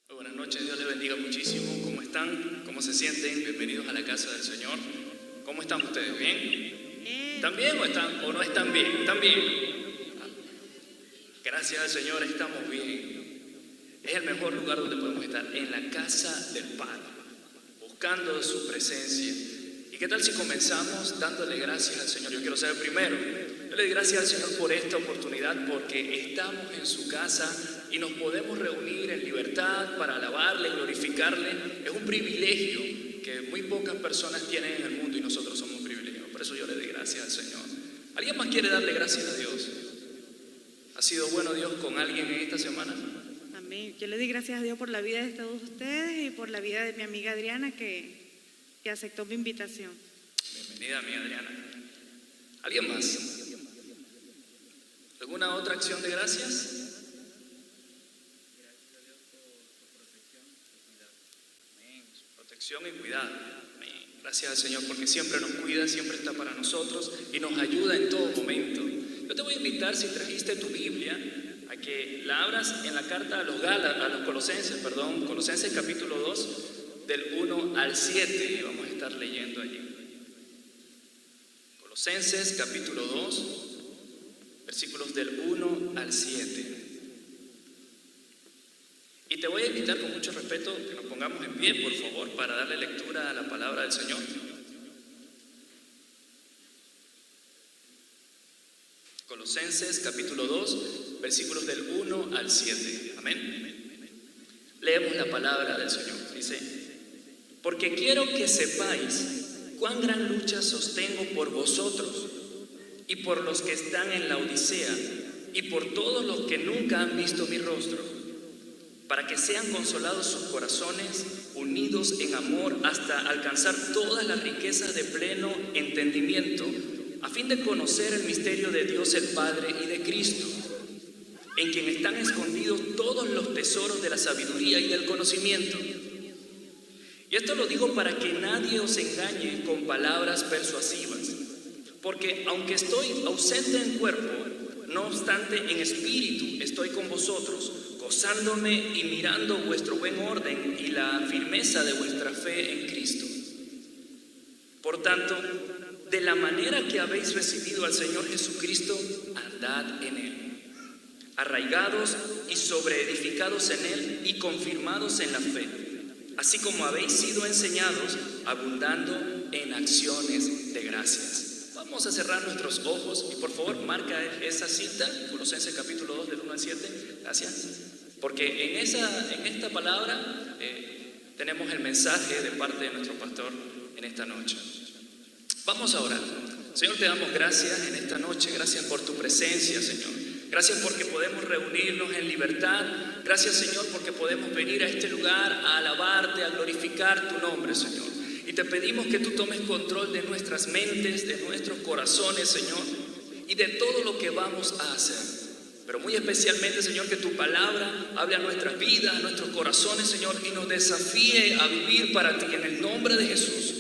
Muy buenas noches, Dios les bendiga muchísimo. ¿Cómo están? ¿Cómo se sienten? Bienvenidos a la casa del Señor. ¿Cómo están ustedes? ¿Bien? ¿Están bien o no están bien? ¿Están bien? Gracias al Señor estamos bien. Es el mejor lugar donde podemos estar, en la casa del Padre, buscando su presencia. ¿Y qué tal si comenzamos dándole gracias al Señor? Yo quiero ser el primero. Yo le doy gracias al Señor por esta oportunidad, porque estamos en su casa y nos podemos reunir en libertad para alabarle, glorificarle. Es un privilegio que muy pocas personas tienen en el mundo y nosotros somos privilegiados. Por eso yo le doy gracias al Señor. ¿Alguien más quiere darle gracias a Dios? ¿Ha sido bueno Dios con alguien en esta semana? Amén. Yo le doy gracias a Dios por la vida de todos ustedes y por la vida de mi amiga Adriana que aceptó mi invitación. Bienvenida, mi Adriana. ¿Alguien más? ¿Alguna otra acción de gracias? Y cuidado. Gracias al Señor porque siempre nos cuida, siempre está para nosotros y nos ayuda en todo momento. Yo te voy a invitar, si trajiste tu Biblia, a que la abras en la carta a los Colosenses capítulo 2, del 1 al 7, y vamos a estar leyendo allí. Colosenses capítulo 2, versículos del 1 al 7. Y te voy a invitar con mucho respeto que nos pongamos en pie, por favor, para darle lectura a la palabra del Señor. Colosenses capítulo 2, versículos del 1 al 7. Amén. Leemos la palabra del Señor. Dice: porque quiero que sepáis cuán gran lucha sostengo por vosotros y por los que están en la Odisea y por todos los que nunca han visto mi rostro, para que sean consolados sus corazones, unidos en amor hasta alcanzar todas las riquezas de pleno entendimiento, a fin de conocer el misterio de Dios el Padre y de Cristo, en quien están escondidos todos los tesoros de la sabiduría y del conocimiento. Y esto lo digo para que nadie os engañe con palabras persuasivas, porque aunque estoy ausente en cuerpo, no obstante en espíritu estoy con vosotros, gozándome y mirando vuestro buen orden y la firmeza de vuestra fe en Cristo. Por tanto, de la manera que habéis recibido al Señor Jesucristo, andad en Él, arraigados y sobreedificados en Él y confirmados en la fe, así como habéis sido enseñados, abundando en acciones de gracias. Vamos a cerrar nuestros ojos y por favor marca esa cita, Colosenses capítulo 2 del 1 al 7, gracias. Porque en esta palabra tenemos el mensaje de parte de nuestro pastor en esta noche. Vamos a orar. Señor, te damos gracias en esta noche, gracias por tu presencia, Señor. Gracias porque podemos reunirnos en libertad. Gracias, Señor, porque podemos venir a este lugar a alabarte, a glorificar tu nombre, Señor. Y te pedimos que tú tomes control de nuestras mentes, de nuestros corazones, Señor, y de todo lo que vamos a hacer. Pero muy especialmente, Señor, que tu palabra hable a nuestras vidas, a nuestros corazones, Señor, y nos desafíe a vivir para ti en el nombre de Jesús.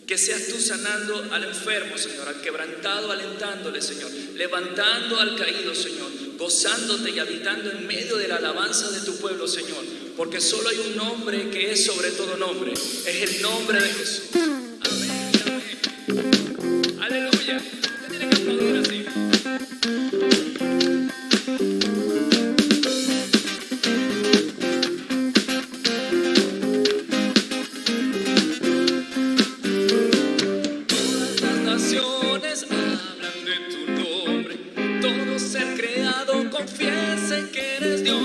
Que seas tú sanando al enfermo, Señor, al quebrantado, alentándole, Señor, levantando al caído, Señor, gozándote y habitando en medio de la alabanza de tu pueblo, Señor. Porque solo hay un nombre que es sobre todo nombre, es el nombre de Jesús. Amén, amén. Aleluya. Usted tiene que aplaudir así. Todas las naciones hablan de tu nombre, todo ser creado confiese que eres Dios.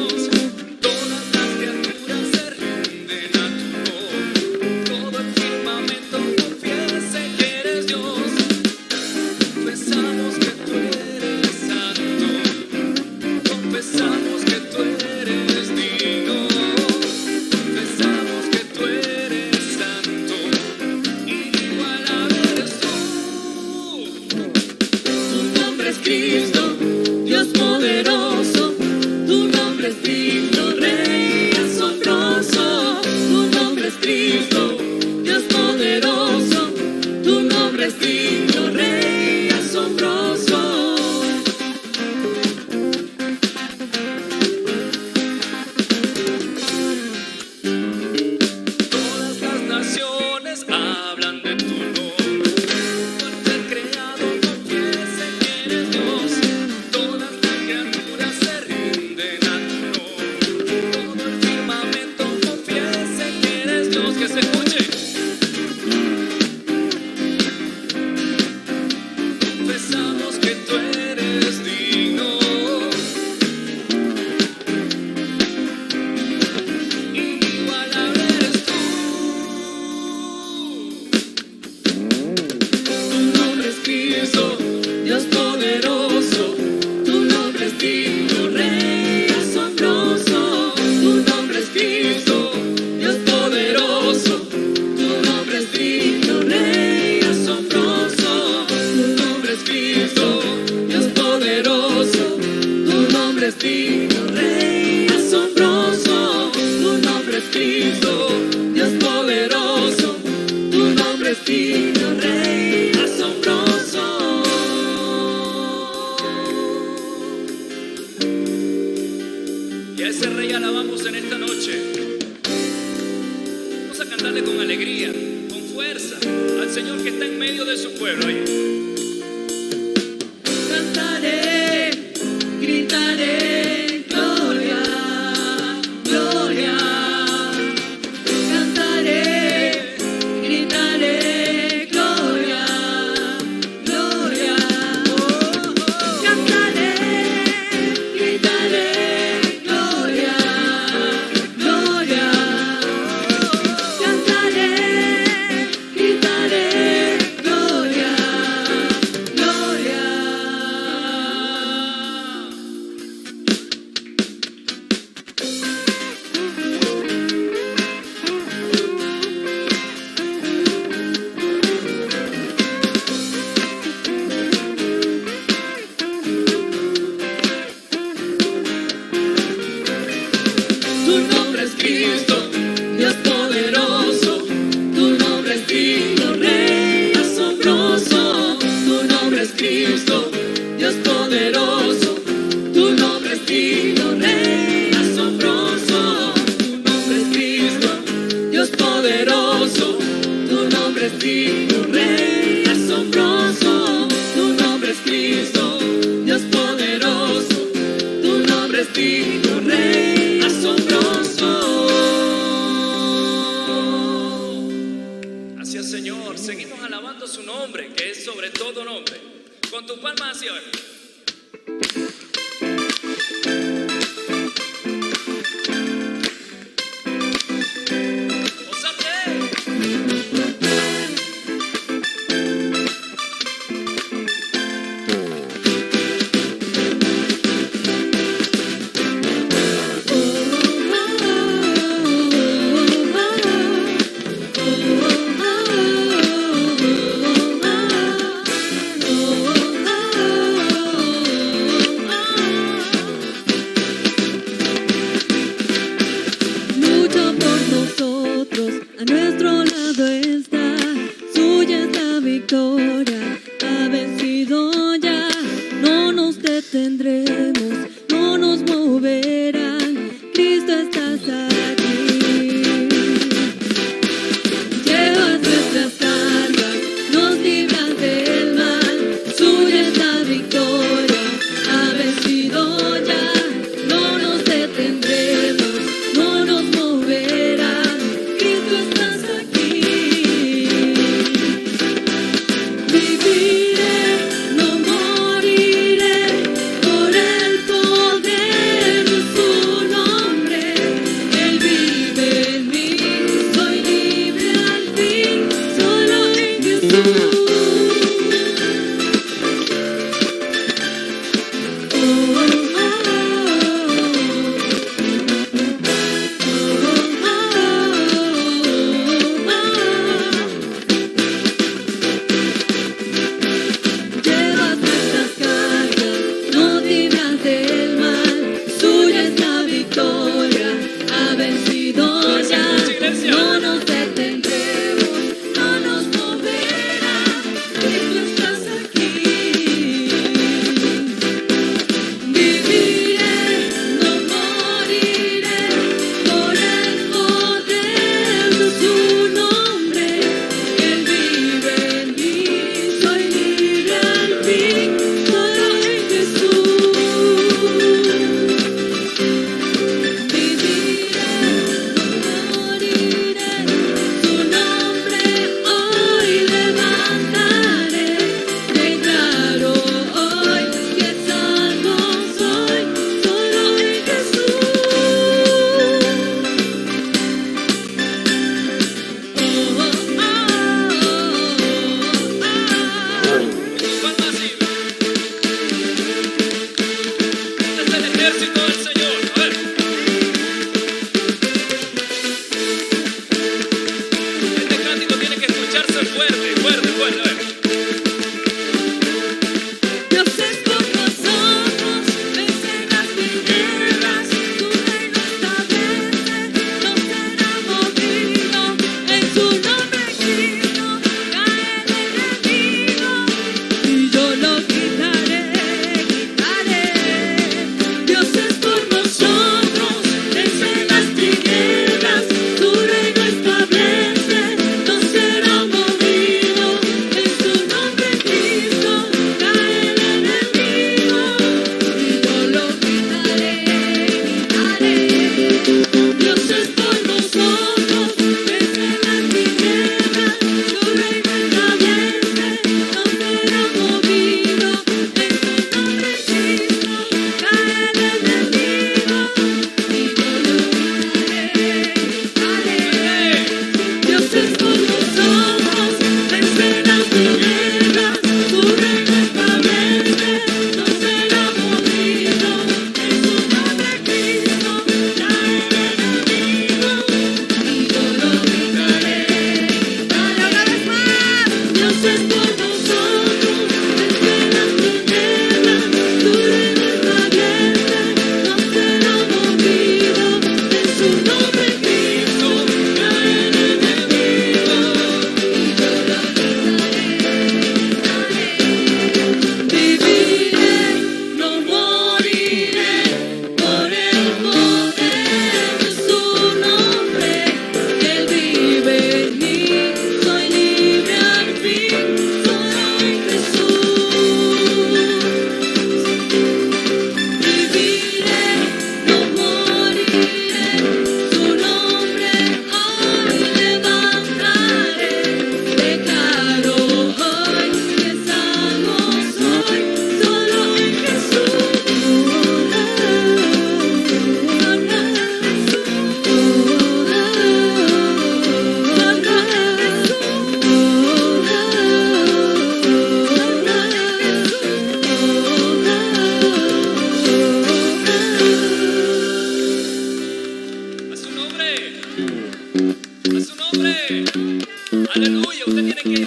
Cristo, Dios poderoso, tu nombre es digno, Rey asombroso, tu nombre es Cristo, Dios poderoso, tu nombre es digno, Rey asombroso. nombre es Cristo, Dios poderoso, tu nombre es digno, Rey asombroso, tu nombre es Cristo, Dios poderoso, tu nombre es digno, Rey asombroso. Y a ese Rey alabamos en esta noche. Vamos a cantarle con alegría, con fuerza, al Señor que está en medio de su pueblo. Cantaré, gritaré, gloria, gloria. Cantaré, gritaré, gloria, gloria. Cantaré, gritaré, gloria, gloria. Cantaré, gritaré, gloria, gloria. Tu nombre es Cristo, Dios poderoso, tu nombre es digno, Rey asombroso, tu nombre es Cristo, Dios poderoso, tu nombre es digno, Rey asombroso, tu nombre es Cristo, Dios poderoso, tu nombre es digno, Rey asombroso, tu nombre es Cristo, Dios poderoso, tu nombre es digno, Rey asombroso. Gracias, Señor. Seguimos alabando su nombre, que es sobre todo nombre. Con tus palmas hacia abajo. ¡Gózate!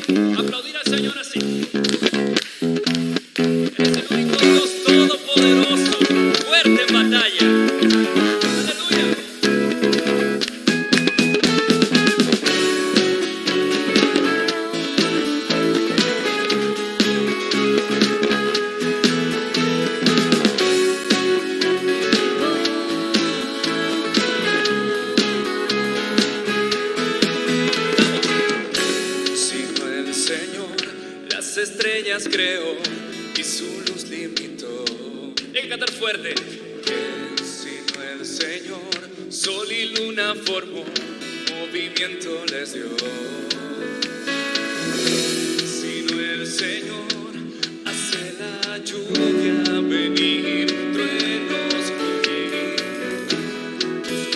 Aplaudir al Señor así. Él es el único Dios todopoderoso, fuerte en batalla. Aleluya. Sino el Señor las estrellas creó y su luz limitó. Hay que cantar fuerte. Que sino el Señor sol y luna formó, movimiento les dio. Sino el Señor hace la lluvia venir, truenos rugir, tus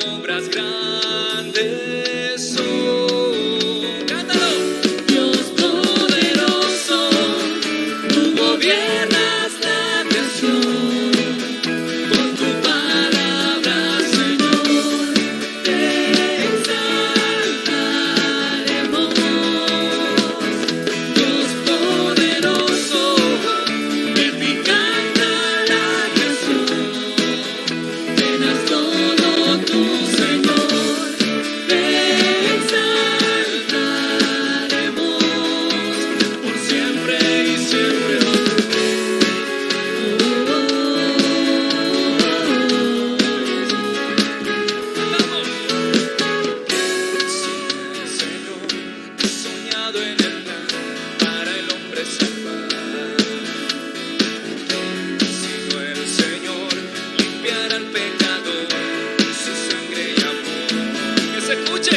obras grandes son. ¡Cántalo! Dios poderoso, tú gobiernas la creación. Con tu palabra, Señor, te exaltaremos. Dios poderoso, de ti canta la creación. Llenas todo tu Señor, te exaltaremos por siempre y siempre. Cantamos. Sino el Señor ha soñado en el plan para el hombre salvar. Sino el Señor limpiará al pecador con su sangre y amor. Que se escuche.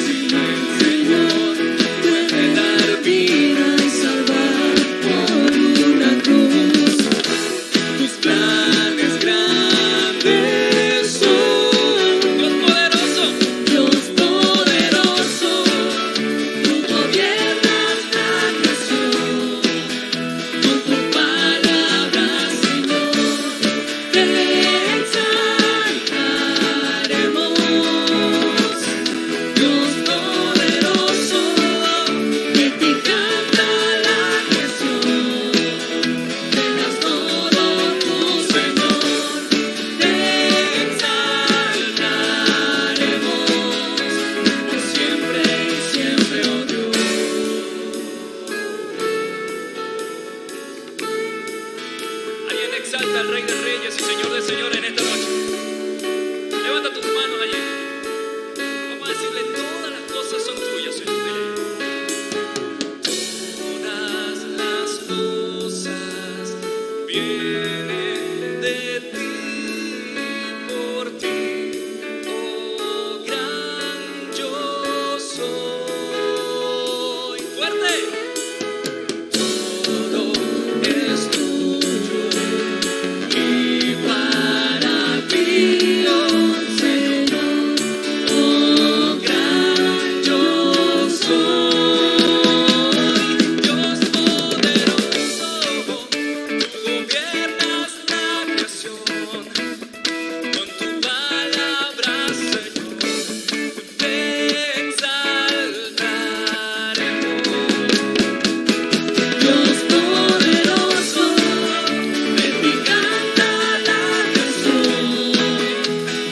Sino el Señor puede dar vida Y salvar por una cruz. tus planes grandes son. Dios poderoso. Dios poderoso, tú gobiernas la creación. Con tu palabra, Señor, te exaltaremos. Dios poderoso, de ti canta la creación. Llenas todo tu Señor, te exaltaremos por siempre y siempre, oh Dios. Alguien exalta al Rey de Reyes y Señor de Señores en esta noche. Levanta tus manos allí. Vamos a decirle: todas las cosas son tuyas, Señor. Dile: todas las cosas vienen de ti, por ti, oh gran yo soy. ¡Fuerte! Todo es tuyo y para ti, oh Señor, oh gran yo soy. Dios poderoso, tú gobiernas la creación. Con tu palabra, Señor, te exaltaremos. Dios poderoso, de ti canta la canción.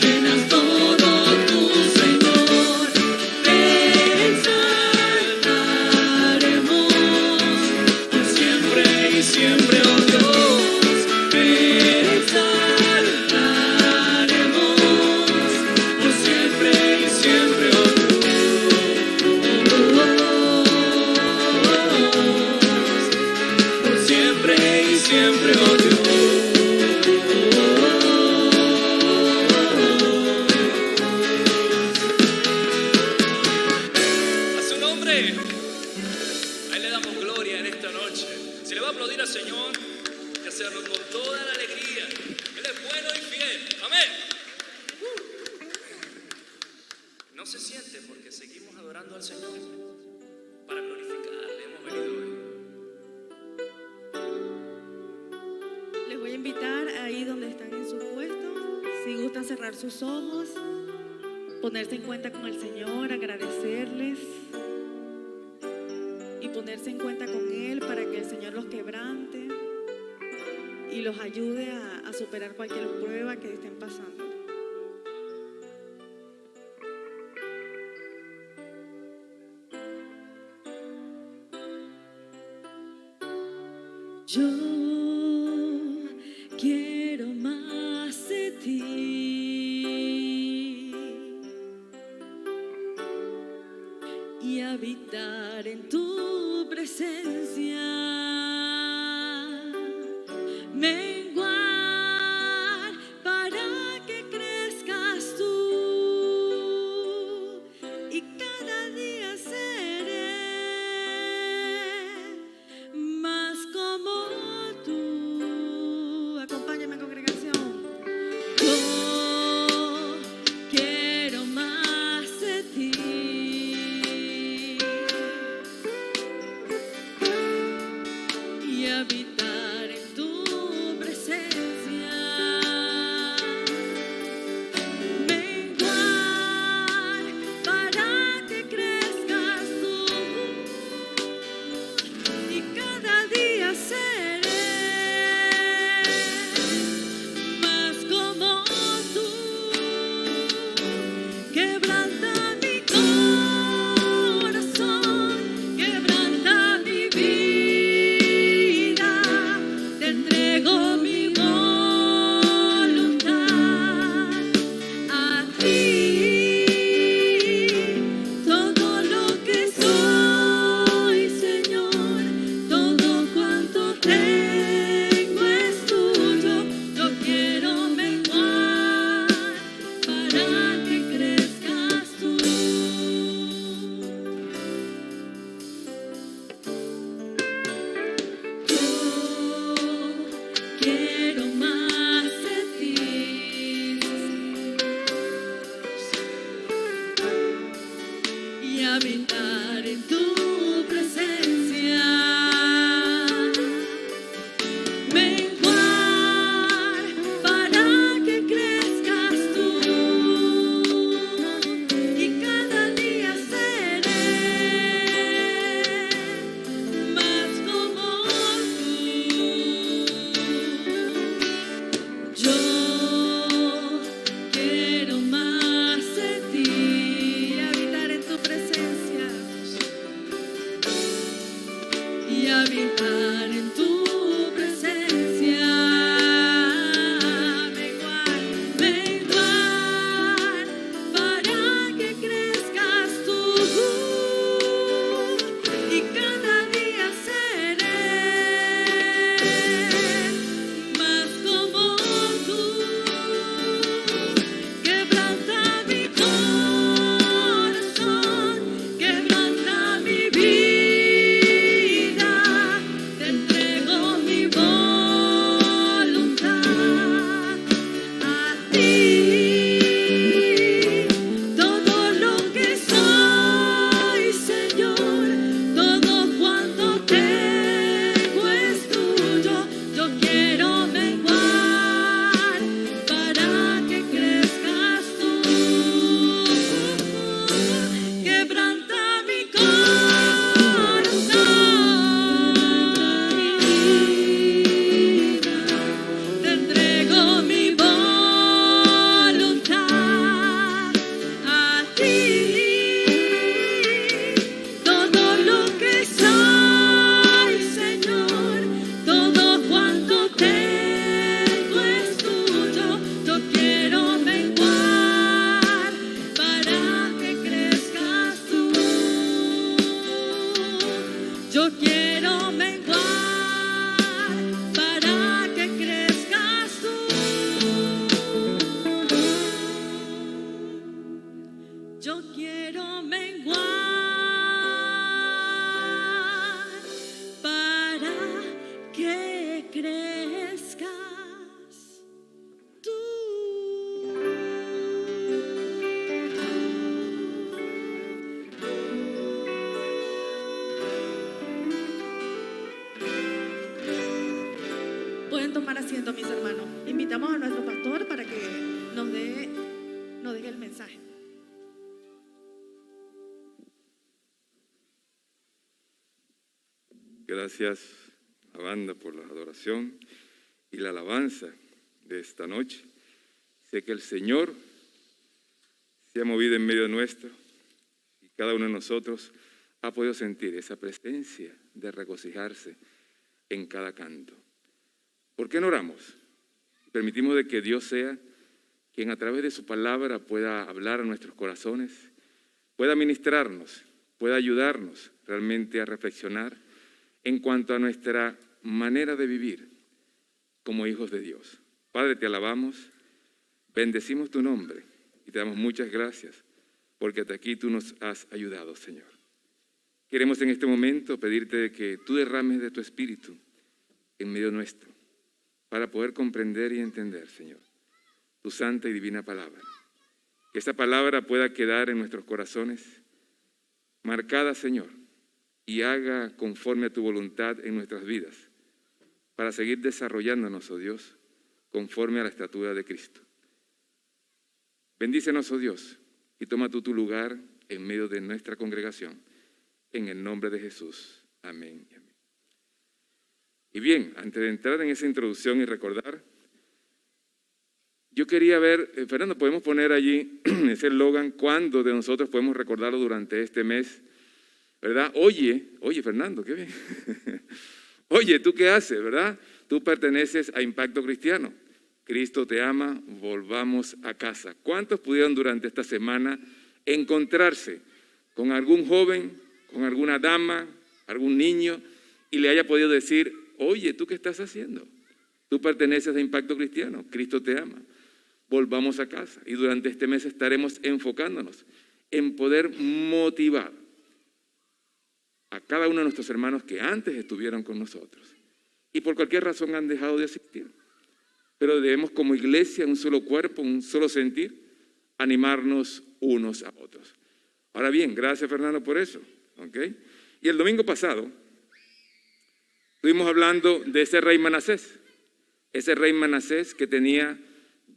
Llenas todo tu Señor, te exaltaremos por siempre y siempre, oh Dios. Te exaltaremos por siempre y siempre, oh Dios. Por siempre y siempre, oh Dios. A su nombre. Ahí le damos gloria en esta noche. Si le va a aplaudir al Señor, hay que hacerlo con toda la alegría. Él es bueno y fiel. Amén. No se siente porque seguimos adorando al Señor. Para glorificarle hemos venido hoy. Les voy a invitar ahí donde están en su puesto, si gustan cerrar sus ojos, ponerse en cuenta con el Señor, agradecerles. y ponerse en cuenta con Él para que el Señor los quebrante y los ayude a superar cualquier prueba que estén pasando. Yo quiero más de ti y habitar en tu presencia, menguar para que crezcas tú y cada día seré más como tú. Acompáñame, congregación. Yo quiero más de ti y habitar en tu presencia, menguar para que crezcas tú y cada día seré más como tú. Quebranta mi corazón, quebranta mi vida, te entrego mi voluntad a ti. Todo lo que soy, Señor, todo cuanto tengo es tuyo. Yo quiero menguar para que crezcas tú. Yo quiero más de ti y habitar en tu presencia, menguar para que crezcas tú y cada día seré más como tú. Yo quiero más de ti Y habitar en tu presencia. y habitar en tu presencia, menguar para que crezcas tú y cada día seré más como tú. Quebranta mi corazón, quebranta mi vida, te entrego mi voluntad a ti. Todo lo que soy, Señor, todo cuanto tengo es tuyo. Yo quiero menguar para que crezcas tú. Quebranta mi corazón, mi vida, te entrego mi voluntad a ti. Todo lo que soy, Señor, todo cuanto tengo es tuyo. Yo quiero menguar para que crezcas tú. Yo quiero menguar para que crezcas tú. Yo quiero menguar para que crezcas tú. Pueden tomar asiento, mis hermanos. Invitamos a nuestro pastor para que nos dé el mensaje. Gracias, la banda, por la adoración y la alabanza de esta noche. Sé que el Señor se ha movido en medio nuestro y cada uno de nosotros ha podido sentir esa presencia de regocijarse en cada canto. ¿Por qué no oramos? Permitimos de que Dios sea quien a través de su palabra pueda hablar a nuestros corazones, pueda ministrarnos, pueda ayudarnos realmente a reflexionar en cuanto a nuestra manera de vivir como hijos de Dios. Padre, te alabamos, bendecimos tu nombre y te damos muchas gracias porque hasta aquí tú nos has ayudado, Señor. Queremos en este momento pedirte que tú derrames de tu espíritu en medio nuestro para poder comprender y entender, Señor, tu santa y divina palabra. Que esa palabra pueda quedar en nuestros corazones marcada, Señor, y haga conforme a tu voluntad en nuestras vidas, para seguir desarrollándonos, oh Dios, conforme a la estatura de Cristo. Bendícenos, oh Dios, y toma tú tu lugar en medio de nuestra congregación, en el nombre de Jesús. Amén y amén. Y bien, antes de entrar en esa introducción y recordar, yo quería ver, Fernando, podemos poner allí ese eslogan, ¿cuándo de nosotros podemos recordarlo durante este mes? ¿Verdad? Oye, Fernando, qué bien. Oye, ¿tú qué haces, verdad? Tú perteneces a Impacto Cristiano. Cristo te ama, volvamos a casa. ¿Cuántos pudieron durante esta semana encontrarse con algún joven, con alguna dama, algún niño, y le haya podido decir, oye, ¿tú qué estás haciendo? Tú perteneces a Impacto Cristiano, Cristo te ama. Volvamos a casa. Y durante este mes estaremos enfocándonos en poder motivar a cada uno de nuestros hermanos que antes estuvieron con nosotros y por cualquier razón han dejado de asistir. Pero debemos como iglesia, un solo cuerpo, un solo sentir, animarnos unos a otros. Ahora bien, gracias Fernando por eso. ¿Okay? Y el domingo pasado estuvimos hablando de ese rey Manasés. Ese rey Manasés que tenía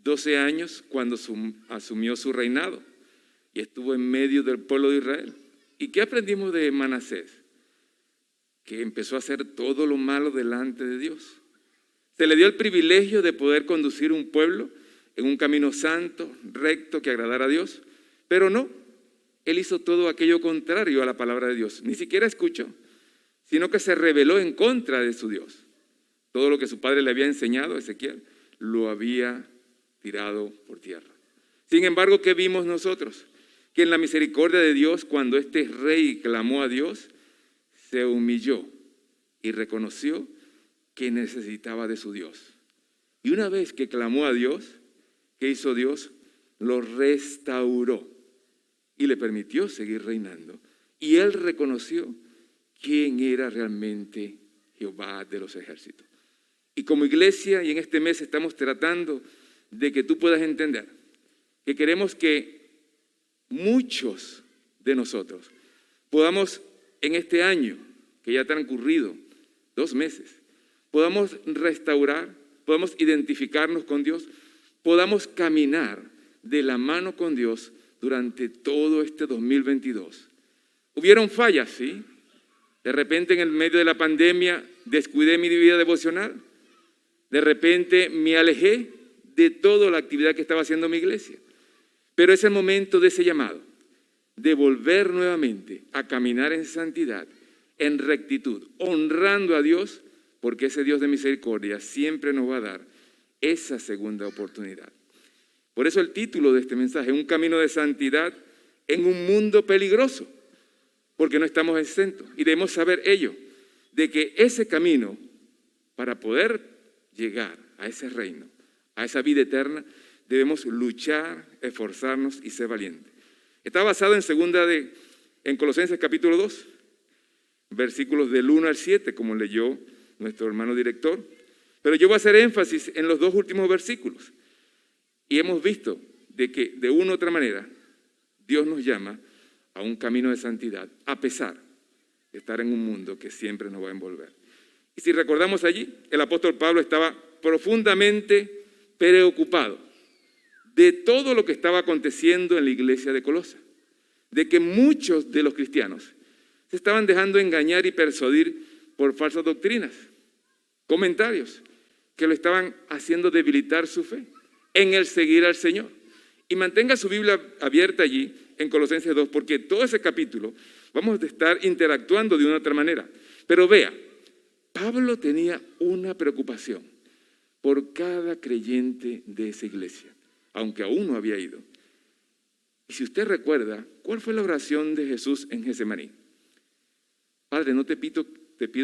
12 años cuando asumió su reinado y estuvo en medio del pueblo de Israel. ¿Y qué aprendimos de Manasés? Que empezó a hacer todo lo malo delante de Dios. Se le dio el privilegio de poder conducir un pueblo en un camino santo, recto, que agradara a Dios, pero no, él hizo todo aquello contrario a la palabra de Dios. Ni siquiera escuchó, sino que se rebeló en contra de su Dios. Todo lo que su padre le había enseñado a Ezequiel, lo había tirado por tierra. Sin embargo, ¿qué vimos nosotros? Que en la misericordia de Dios, cuando este rey clamó a Dios, se humilló y reconoció que necesitaba de su Dios. Y una vez que clamó a Dios, ¿qué hizo Dios? Lo restauró y le permitió seguir reinando. Y él reconoció quién era realmente Jehová de los ejércitos. Y como iglesia, y en este mes estamos tratando de que tú puedas entender que queremos que muchos de nosotros podamos en este año, que ya ha transcurrido 2 meses, podamos restaurar, podamos identificarnos con Dios, podamos caminar de la mano con Dios durante todo este 2022. ¿Hubieron fallas? Sí. De repente en el medio de la pandemia descuidé mi vida devocional. De repente me alejé de toda la actividad que estaba haciendo mi iglesia. Pero es el momento de ese llamado, de volver nuevamente a caminar en santidad, en rectitud, honrando a Dios, porque ese Dios de misericordia siempre nos va a dar esa segunda oportunidad. Por eso el título de este mensaje, un camino de santidad en un mundo peligroso, porque no estamos exentos y debemos saber ello, de que ese camino para poder llegar a ese reino, a esa vida eterna, debemos luchar, esforzarnos y ser valientes. Está basado en Colosenses capítulo 2, versículos del 1 al 7, como leyó nuestro hermano director. Pero yo voy a hacer énfasis en los 2 últimos versículos. Y hemos visto de que de una u otra manera Dios nos llama a un camino de santidad, a pesar de estar en un mundo que siempre nos va a envolver. Y si recordamos allí, el apóstol Pablo estaba profundamente preocupado de todo lo que estaba aconteciendo en la iglesia de Colosa, de que muchos de los cristianos se estaban dejando engañar y persuadir por falsas doctrinas, comentarios que lo estaban haciendo debilitar su fe en el seguir al Señor. Y mantenga su Biblia abierta allí en Colosenses 2, porque todo ese capítulo vamos a estar interactuando de una otra manera. Pero vea, Pablo tenía una preocupación por cada creyente de esa iglesia, aunque aún no había ido. Y si usted recuerda, ¿cuál fue la oración de Jesús en Getsemaní? Padre, no te pido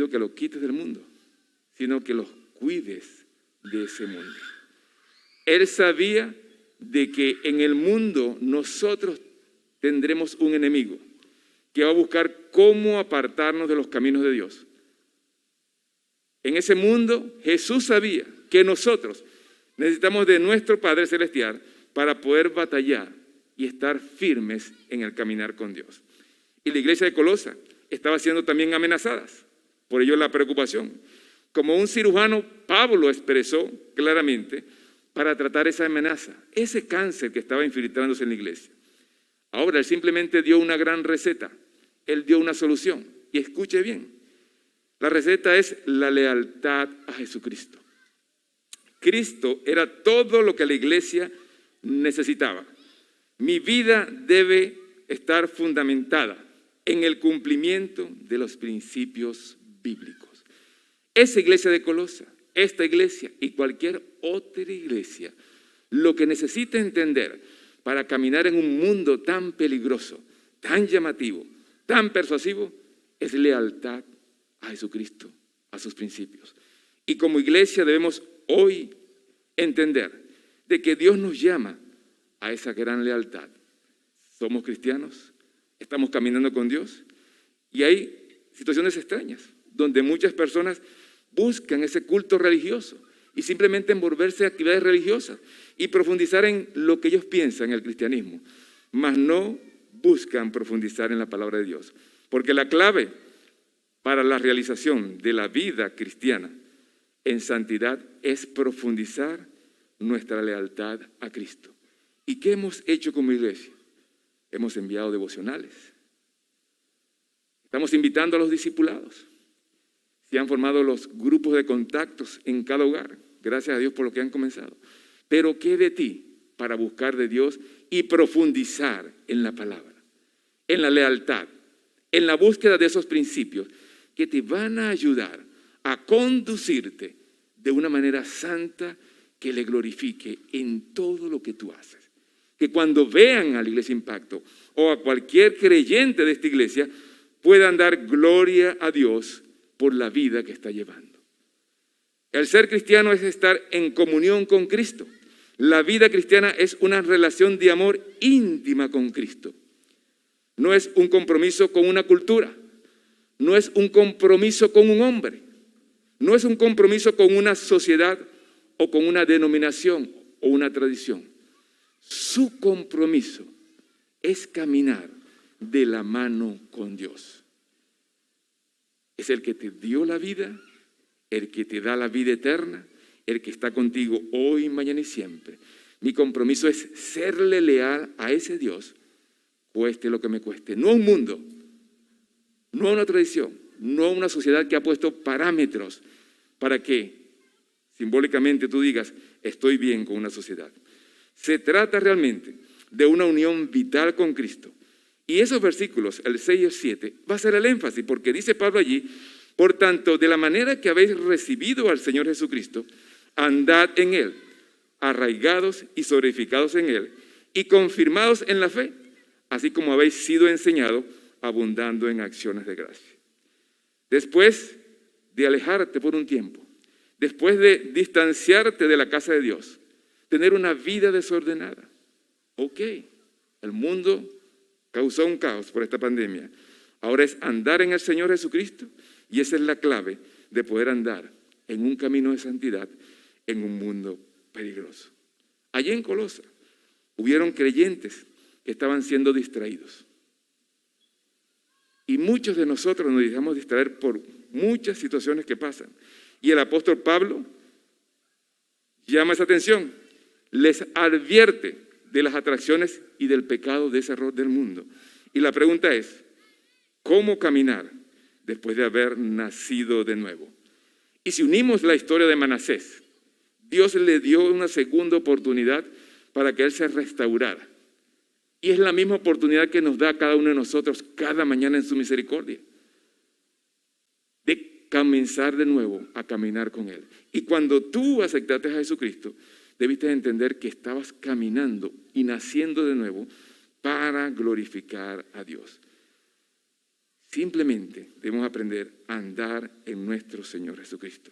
que lo quites del mundo, sino que los cuides de ese mundo. Él sabía de que en el mundo nosotros tendremos un enemigo que va a buscar cómo apartarnos de los caminos de Dios. En ese mundo Jesús sabía que nosotros necesitamos de nuestro Padre Celestial para poder batallar y estar firmes en el caminar con Dios. Y la iglesia de Colosa estaba siendo también amenazadas, por ello la preocupación. Como un cirujano, Pablo expresó claramente para tratar esa amenaza, ese cáncer que estaba infiltrándose en la iglesia. Ahora, él simplemente dio una gran receta, él dio una solución. Y escuche bien, la receta es la lealtad a Jesucristo. Cristo era todo lo que la iglesia necesitaba. Mi vida debe estar fundamentada en el cumplimiento de los principios bíblicos. Esa iglesia de Colosa, esta iglesia y cualquier otra iglesia, lo que necesita entender para caminar en un mundo tan peligroso, tan llamativo, tan persuasivo, es lealtad a Jesucristo, a sus principios. Y como iglesia debemos hoy entender de que Dios nos llama a esa gran lealtad. Somos cristianos, estamos caminando con Dios y hay situaciones extrañas donde muchas personas buscan ese culto religioso y simplemente envolverse en actividades religiosas y profundizar en lo que ellos piensan en el cristianismo, mas no buscan profundizar en la palabra de Dios. Porque la clave para la realización de la vida cristiana en santidad es profundizar nuestra lealtad a Cristo. ¿Y qué hemos hecho como iglesia? Hemos enviado devocionales. Estamos invitando a los discipulados. Se han formado los grupos de contactos en cada hogar. Gracias a Dios por lo que han comenzado. Pero ¿qué de ti para buscar de Dios y profundizar en la palabra, en la lealtad, en la búsqueda de esos principios que te van a ayudar a conducirte de una manera santa que le glorifique en todo lo que tú haces? Que cuando vean a la Iglesia Impacto o a cualquier creyente de esta iglesia puedan dar gloria a Dios por la vida que está llevando. El ser cristiano es estar en comunión con Cristo. La vida cristiana es una relación de amor íntima con Cristo. No es un compromiso con una cultura, no es un compromiso con un hombre, no es un compromiso con una sociedad o con una denominación o una tradición. Su compromiso es caminar de la mano con Dios. Es el que te dio la vida, el que te da la vida eterna, el que está contigo hoy, mañana y siempre. Mi compromiso es serle leal a ese Dios, cueste lo que me cueste. No a un mundo, no a una tradición, no a una sociedad que ha puesto parámetros para que simbólicamente tú digas, estoy bien con una sociedad. Se trata realmente de una unión vital con Cristo. Y esos versículos, el 6 y el 7, va a ser el énfasis, porque dice Pablo allí, por tanto, de la manera que habéis recibido al Señor Jesucristo, andad en Él, arraigados y solidificados en Él, y confirmados en la fe, así como habéis sido enseñados, abundando en acciones de gracia. Después de alejarte por un tiempo, después de distanciarte de la casa de Dios, tener una vida desordenada. Ok, el mundo causó un caos por esta pandemia. Ahora es andar en el Señor Jesucristo y esa es la clave de poder andar en un camino de santidad en un mundo peligroso. Allí en Colosa hubieron creyentes que estaban siendo distraídos. Y muchos de nosotros nos dejamos distraer por muchas situaciones que pasan. Y el apóstol Pablo llama esa atención, les advierte de las atracciones y del pecado de ese error del mundo. Y la pregunta es, ¿cómo caminar después de haber nacido de nuevo. Y si unimos la historia de Manasés, Dios le dio una segunda oportunidad para que él se restaurara. Y es la misma oportunidad que nos da a cada uno de nosotros cada mañana en su misericordia, de comenzar de nuevo a caminar con él. Y cuando tú aceptaste a Jesucristo, debiste entender que estabas caminando y naciendo de nuevo para glorificar a Dios. Simplemente debemos aprender a andar en nuestro Señor Jesucristo.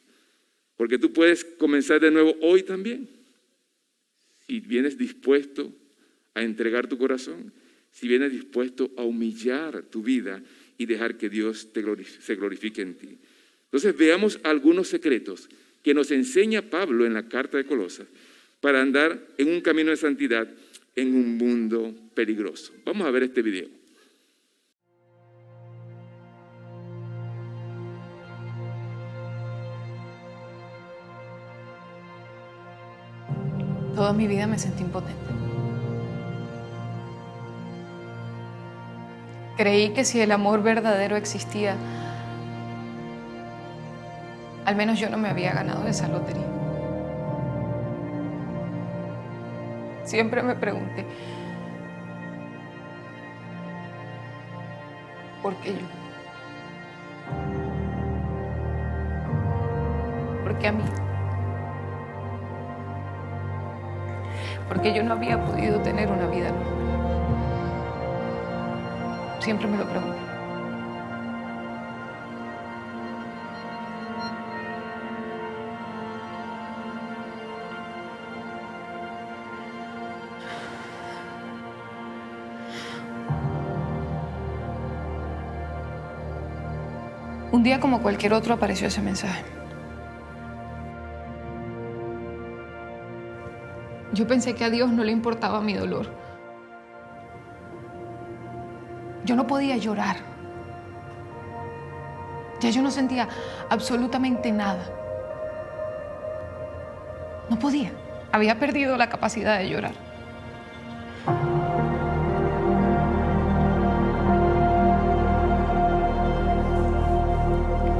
Porque tú puedes comenzar de nuevo hoy también. Si vienes dispuesto a entregar tu corazón, si vienes dispuesto a humillar tu vida y dejar que Dios se glorifique en ti. Entonces veamos algunos secretos que nos enseña Pablo en la carta de Colosas para andar en un camino de santidad en un mundo peligroso. Vamos a ver este video. Toda mi vida me sentí impotente. Creí que si el amor verdadero existía, al menos yo no me había ganado esa lotería. Siempre me pregunté, ¿por qué yo? ¿Por qué a mí? Porque yo no había podido tener una vida normal. Siempre me lo pregunto. Un día como cualquier otro apareció ese mensaje. Yo pensé que a Dios no le importaba mi dolor. Yo no podía llorar. Ya yo no sentía absolutamente nada. No podía. Había perdido la capacidad de llorar.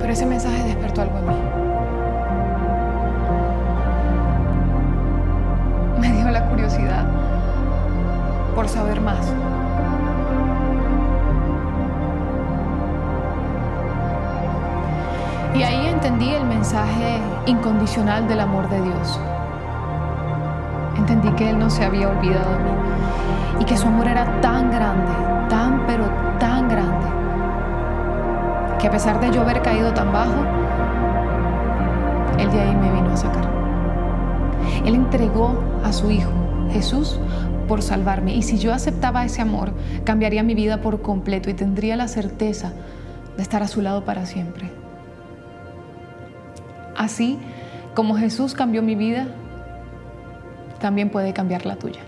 Pero ese mensaje despertó algo en mí. Me dio la curiosidad por saber más. Y ahí entendí el mensaje incondicional del amor de Dios. Entendí que Él no se había olvidado de mí y que su amor era tan grande, tan pero tan grande, que a pesar de yo haber caído tan bajo, Él de ahí me vino a sacar. Él entregó a su Hijo, Jesús, por salvarme. Y si yo aceptaba ese amor, cambiaría mi vida por completo y tendría la certeza de estar a su lado para siempre. Así como Jesús cambió mi vida, también puede cambiar la tuya.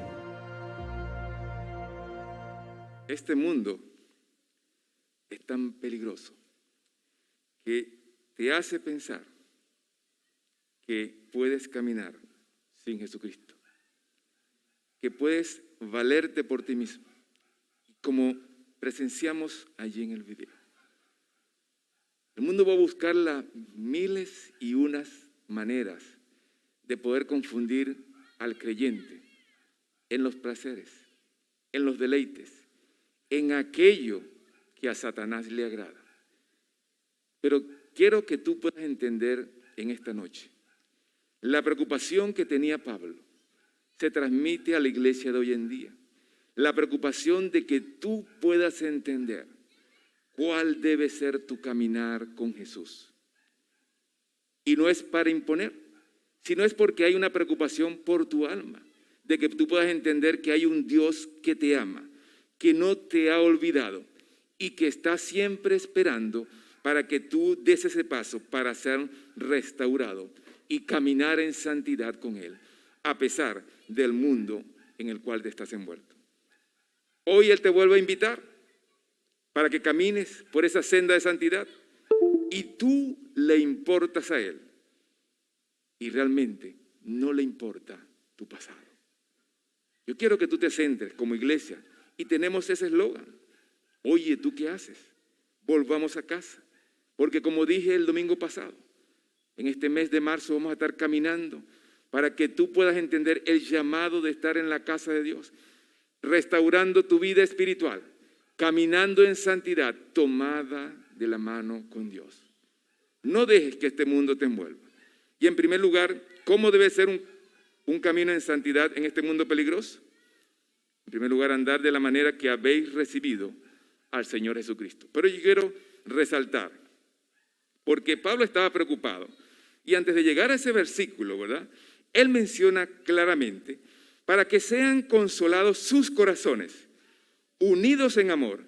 Este mundo es tan peligroso que te hace pensar que puedes caminar sin Jesucristo, que puedes valerte por ti mismo, como presenciamos allí en el video. El mundo va a buscar las miles y unas maneras de poder confundir al creyente en los placeres, en los deleites, en aquello que a Satanás le agrada. Pero quiero que tú puedas entender en esta noche, la preocupación que tenía Pablo se transmite a la iglesia de hoy en día. La preocupación de que tú puedas entender cuál debe ser tu caminar con Jesús. Y no es para imponer, sino es porque hay una preocupación por tu alma, de que tú puedas entender que hay un Dios que te ama, que no te ha olvidado y que está siempre esperando para que tú des ese paso para ser restaurado y caminar en santidad con Él, a pesar del mundo en el cual te estás envuelto. Hoy Él te vuelve a invitar para que camines por esa senda de santidad y tú le importas a Él y realmente no le importa tu pasado. Yo quiero que tú te centres como iglesia y tenemos ese eslogan: oye, ¿tú qué haces? Volvamos a casa. Porque como dije el domingo pasado, en este mes de marzo vamos a estar caminando para que tú puedas entender el llamado de estar en la casa de Dios, restaurando tu vida espiritual, caminando en santidad, tomada de la mano con Dios. No dejes que este mundo te envuelva. Y en primer lugar, ¿cómo debe ser un camino en santidad en este mundo peligroso? En primer lugar, andar de la manera que habéis recibido al Señor Jesucristo. Pero yo quiero resaltar, porque Pablo estaba preocupado, y antes de llegar a ese versículo, ¿verdad?, él menciona claramente, para que sean consolados sus corazones, unidos en amor,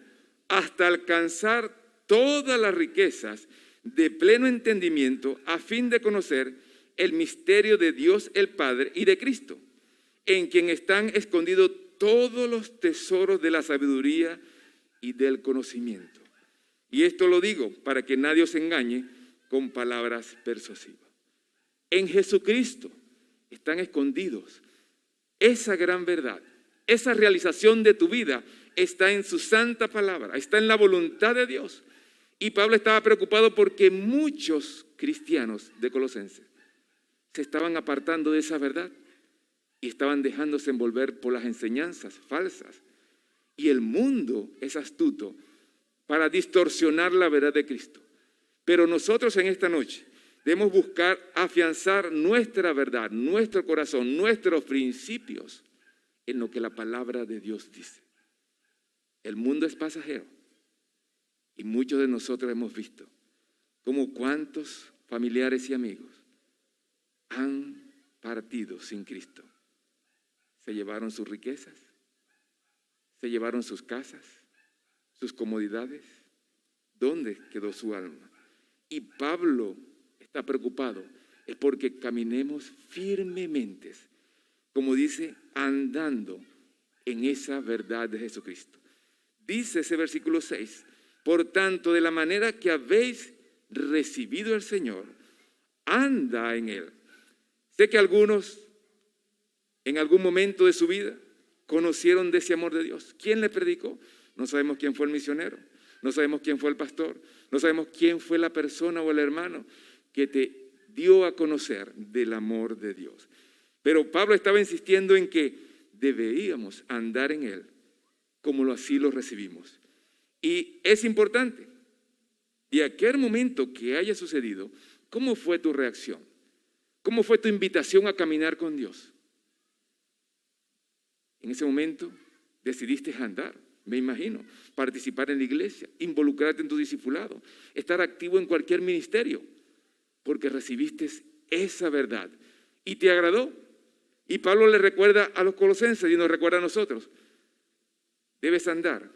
hasta alcanzar todas las riquezas de pleno entendimiento, a fin de conocer el misterio de Dios el Padre y de Cristo, en quien están escondidos todos los tesoros de la sabiduría y del conocimiento. Y esto lo digo para que nadie os engañe con palabras persuasivas. En Jesucristo están escondidos esa gran verdad, esa realización de tu vida está en su santa palabra, está en la voluntad de Dios. Y Pablo estaba preocupado porque muchos cristianos de Colosenses se estaban apartando de esa verdad y estaban dejándose envolver por las enseñanzas falsas. Y el mundo es astuto para distorsionar la verdad de Cristo. Pero nosotros en esta noche debemos buscar afianzar nuestra verdad, nuestro corazón, nuestros principios en lo que la palabra de Dios dice. El mundo es pasajero y muchos de nosotros hemos visto cómo cuántos familiares y amigos han partido sin Cristo. Se llevaron sus riquezas, se llevaron sus casas, sus comodidades. ¿Dónde quedó su alma? Y Pablo está preocupado, es porque caminemos firmemente, como dice, andando en esa verdad de Jesucristo. Dice ese versículo 6, por tanto, de la manera que habéis recibido al Señor, anda en Él. Sé que algunos en algún momento de su vida conocieron de ese amor de Dios. ¿Quién le predicó? No sabemos quién fue el misionero, no sabemos quién fue el pastor, no sabemos quién fue la persona o el hermano que te dio a conocer del amor de Dios. Pero Pablo estaba insistiendo en que debíamos andar en Él como así lo recibimos. Y es importante, de aquel momento que haya sucedido, ¿cómo fue tu reacción? ¿Cómo fue tu invitación a caminar con Dios? En ese momento decidiste andar, me imagino, participar en la iglesia, involucrarte en tu discipulado, estar activo en cualquier ministerio, porque recibiste esa verdad y te agradó. Y Pablo le recuerda a los colosenses y nos recuerda a nosotros, debes andar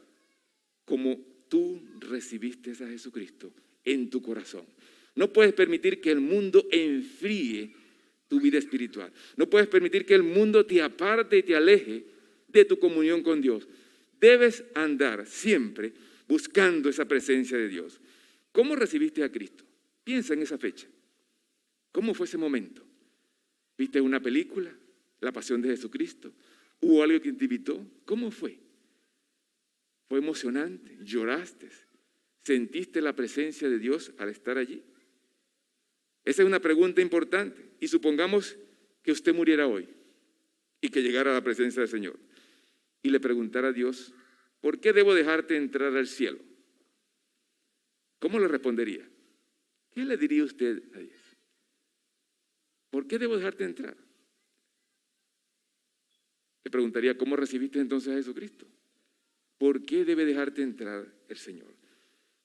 como tú recibiste a Jesucristo en tu corazón. No puedes permitir que el mundo enfríe tu vida espiritual. No puedes permitir que el mundo te aparte y te aleje de tu comunión con Dios. Debes andar siempre buscando esa presencia de Dios. ¿Cómo recibiste a Cristo? Piensa en esa fecha. ¿Cómo fue ese momento? ¿Viste una película? ¿La pasión de Jesucristo? ¿Hubo algo que te invitó? ¿Cómo fue? ¿Fue emocionante? ¿Lloraste? ¿Sentiste la presencia de Dios al estar allí? Esa es una pregunta importante. Y supongamos que usted muriera hoy y que llegara a la presencia del Señor y le preguntara a Dios, ¿por qué debo dejarte entrar al cielo? ¿Cómo le respondería? ¿Qué le diría usted a Dios? ¿Por qué debo dejarte entrar? Le preguntaría, ¿cómo recibiste entonces a Jesucristo? ¿Por qué debe dejarte entrar el Señor?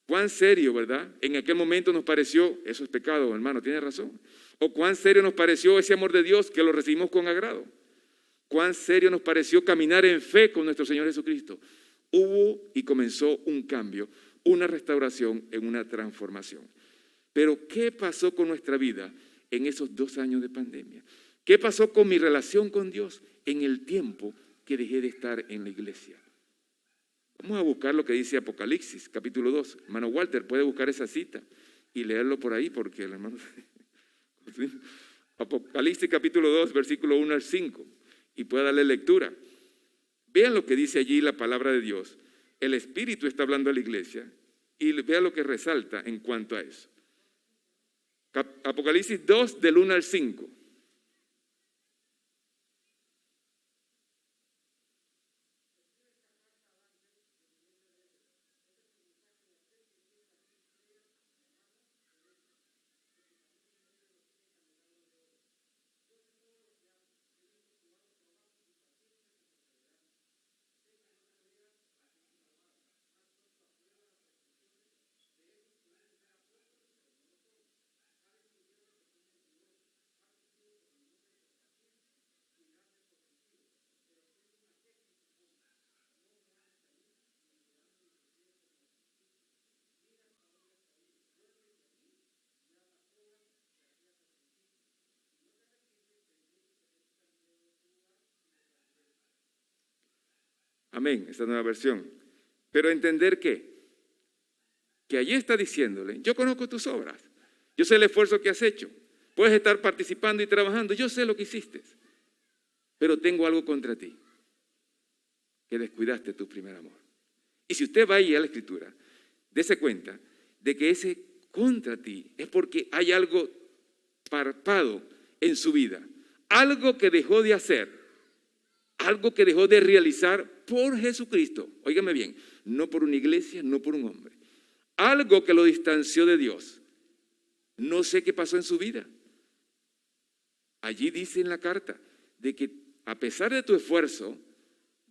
¿Cuán serio, verdad? En aquel momento nos pareció, eso es pecado, hermano, tiene razón. O cuán serio nos pareció ese amor de Dios que lo recibimos con agrado. Cuán serio nos pareció caminar en fe con nuestro Señor Jesucristo. Hubo y comenzó un cambio, una restauración, en una transformación. Pero ¿qué pasó con nuestra vida en esos 2 años de pandemia? ¿Qué pasó con mi relación con Dios en el tiempo que dejé de estar en la iglesia? Vamos a buscar lo que dice Apocalipsis, capítulo 2. Hermano Walter, puede buscar esa cita y leerlo por ahí, porque el hermano... Apocalipsis, capítulo 2, versículo 1 al 5, y puede darle lectura. Vean lo que dice allí la palabra de Dios. El Espíritu está hablando a la iglesia Y vea lo que resalta en cuanto a eso. Apocalipsis 2, del 1 al 5. Amén, esta nueva versión. Pero entender que allí está diciéndole, yo conozco tus obras, yo sé el esfuerzo que has hecho, puedes estar participando y trabajando, yo sé lo que hiciste, pero tengo algo contra ti, que descuidaste tu primer amor. Y si usted va ahí a la Escritura, dése cuenta de que ese contra ti es porque hay algo parpado en su vida, algo que dejó de hacer, algo que dejó de realizar por Jesucristo. Óigame bien, no por una iglesia, no por un hombre. Algo que lo distanció de Dios. No sé qué pasó en su vida. Allí dice en la carta de que a pesar de tu esfuerzo,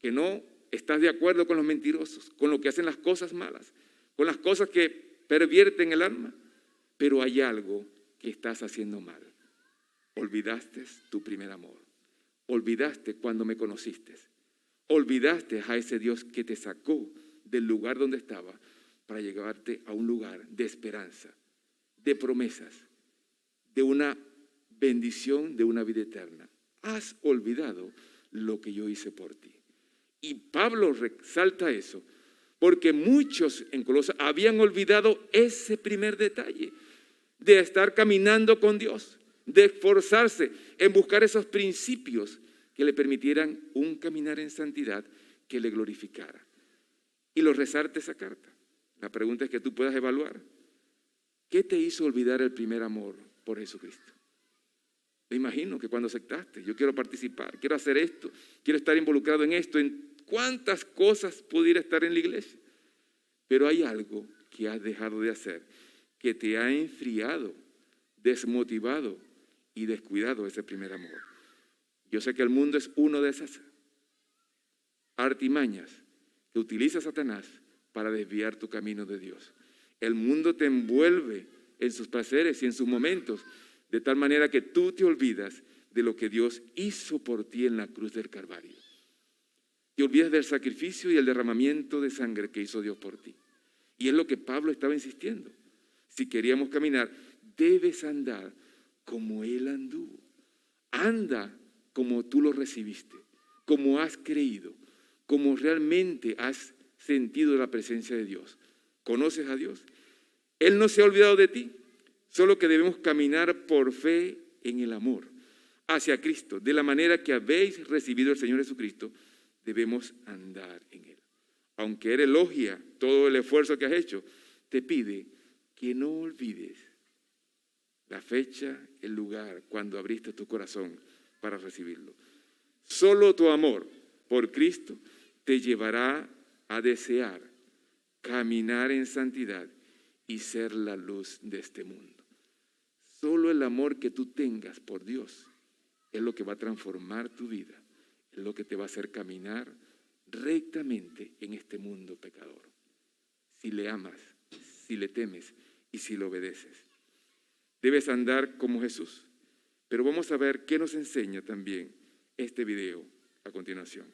que no estás de acuerdo con los mentirosos, con lo que hacen las cosas malas, con las cosas que pervierten el alma, pero hay algo que estás haciendo mal. Olvidaste tu primer amor. Olvidaste cuando me conociste. Olvidaste a ese Dios que te sacó del lugar donde estaba para llevarte a un lugar de esperanza, de promesas, de una bendición, de una vida eterna. Has olvidado lo que yo hice por ti. Y Pablo resalta eso porque muchos en Colosas habían olvidado ese primer detalle de estar caminando con Dios, de esforzarse en buscar esos principios que le permitieran un caminar en santidad que le glorificara. Y lo resalta esa carta. La pregunta es que tú puedas evaluar. ¿Qué te hizo olvidar el primer amor por Jesucristo? Me imagino que cuando aceptaste, yo quiero participar, quiero hacer esto, quiero estar involucrado en esto, en cuántas cosas pudiera estar en la iglesia. Pero hay algo que has dejado de hacer, que te ha enfriado, desmotivado y descuidado ese primer amor. Yo sé que el mundo es uno de esas artimañas que utiliza Satanás para desviar tu camino de Dios. El mundo te envuelve en sus placeres y en sus momentos, de tal manera que tú te olvidas de lo que Dios hizo por ti en la cruz del Calvario. Te olvidas del sacrificio y el derramamiento de sangre que hizo Dios por ti. Y es lo que Pablo estaba insistiendo. Si queríamos caminar, debes andar como Él anduvo. Anda como tú lo recibiste, como has creído, como realmente has sentido la presencia de Dios. ¿Conoces a Dios? Él no se ha olvidado de ti, solo que debemos caminar por fe en el amor hacia Cristo. De la manera que habéis recibido al Señor Jesucristo, debemos andar en Él. Aunque Él elogia todo el esfuerzo que has hecho, te pide que no olvides la fecha, el lugar, cuando abriste tu corazón para recibirlo. Solo tu amor por Cristo te llevará a desear caminar en santidad y ser la luz de este mundo. Solo el amor que tú tengas por Dios es lo que va a transformar tu vida, es lo que te va a hacer caminar rectamente en este mundo pecador. Si le amas, si le temes y si le obedeces. Debes andar como Jesús. Pero vamos a ver qué nos enseña también este video a continuación.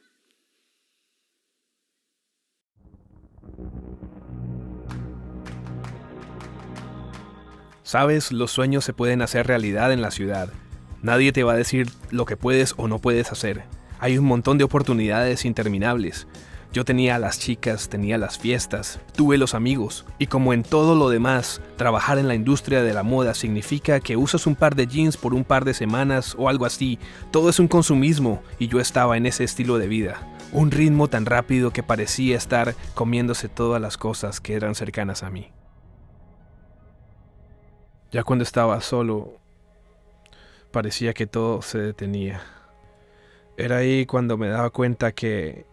Sabes, los sueños se pueden hacer realidad en la ciudad. Nadie te va a decir lo que puedes o no puedes hacer. Hay un montón de oportunidades interminables. Yo tenía a las chicas, tenía las fiestas, tuve los amigos, y como en todo lo demás, trabajar en la industria de la moda significa que usas un par de jeans por un par de semanas o algo así. Todo es un consumismo, y yo estaba en ese estilo de vida. Un ritmo tan rápido que parecía estar comiéndose todas las cosas que eran cercanas a mí. Ya cuando estaba solo, parecía que todo se detenía. Era ahí cuando me daba cuenta que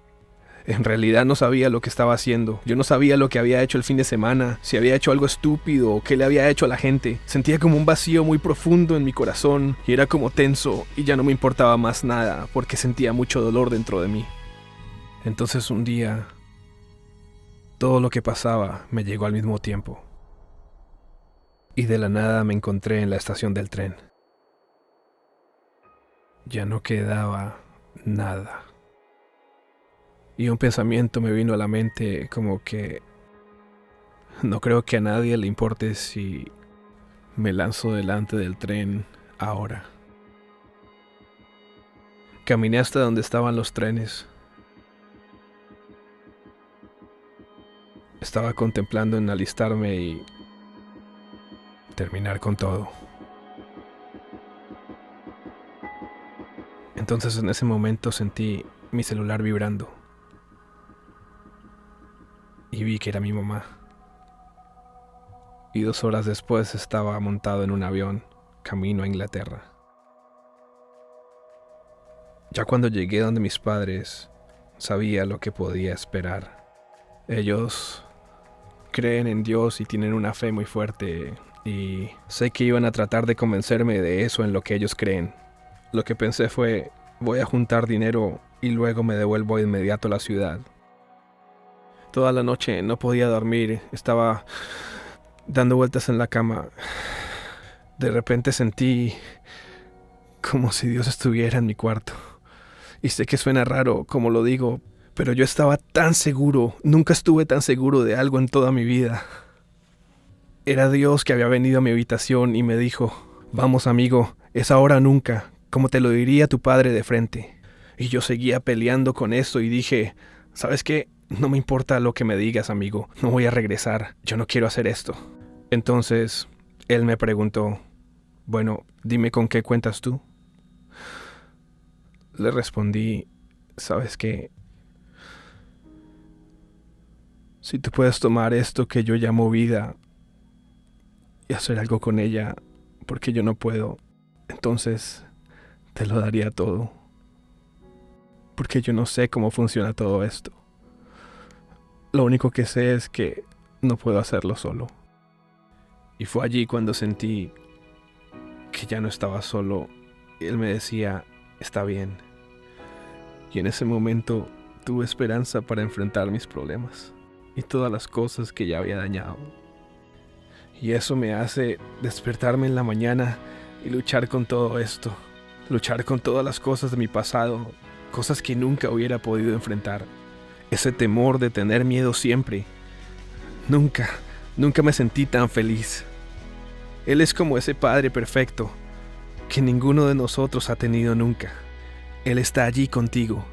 en realidad no sabía lo que estaba haciendo. Yo no sabía lo que había hecho el fin de semana, si había hecho algo estúpido o qué le había hecho a la gente. Sentía como un vacío muy profundo en mi corazón y era como tenso y ya no me importaba más nada porque sentía mucho dolor dentro de mí. Entonces un día, todo lo que pasaba me llegó al mismo tiempo. Y de la nada me encontré en la estación del tren. Ya no quedaba nada. Y un pensamiento me vino a la mente como que no creo que a nadie le importe si me lanzo delante del tren ahora. Caminé hasta donde estaban los trenes. Estaba contemplando en alistarme y terminar con todo. Entonces en ese momento sentí mi celular vibrando. Y vi que era mi mamá. Y 2 horas después estaba montado en un avión, camino a Inglaterra. Ya cuando llegué donde mis padres, sabía lo que podía esperar. Ellos creen en Dios y tienen una fe muy fuerte, y sé que iban a tratar de convencerme de eso en lo que ellos creen. Lo que pensé fue, voy a juntar dinero y luego me devuelvo de inmediato a la ciudad. Toda la noche no podía dormir, estaba dando vueltas en la cama. De repente sentí como si Dios estuviera en mi cuarto. Y sé que suena raro como lo digo, pero yo estaba tan seguro, nunca estuve tan seguro de algo en toda mi vida. Era Dios que había venido a mi habitación y me dijo, vamos amigo, es ahora o nunca, como te lo diría tu padre de frente. Y yo seguía peleando con eso y dije, ¿sabes qué? No me importa lo que me digas, amigo. No voy a regresar. Yo no quiero hacer esto. Entonces, él me preguntó, bueno, dime con qué cuentas tú. Le respondí, ¿sabes qué? Si tú puedes tomar esto que yo llamo vida y hacer algo con ella, porque yo no puedo, entonces te lo daría todo. Porque yo no sé cómo funciona todo esto. Lo único que sé es que no puedo hacerlo solo. Y fue allí cuando sentí que ya no estaba solo. Y él me decía, está bien. Y en ese momento tuve esperanza para enfrentar mis problemas y todas las cosas que ya había dañado. Y eso me hace despertarme en la mañana y luchar con todo esto. Luchar con todas las cosas de mi pasado, cosas que nunca hubiera podido enfrentar. Ese temor de tener miedo siempre. Nunca me sentí tan feliz. Él es como ese Padre perfecto que ninguno de nosotros ha tenido nunca. Él está allí contigo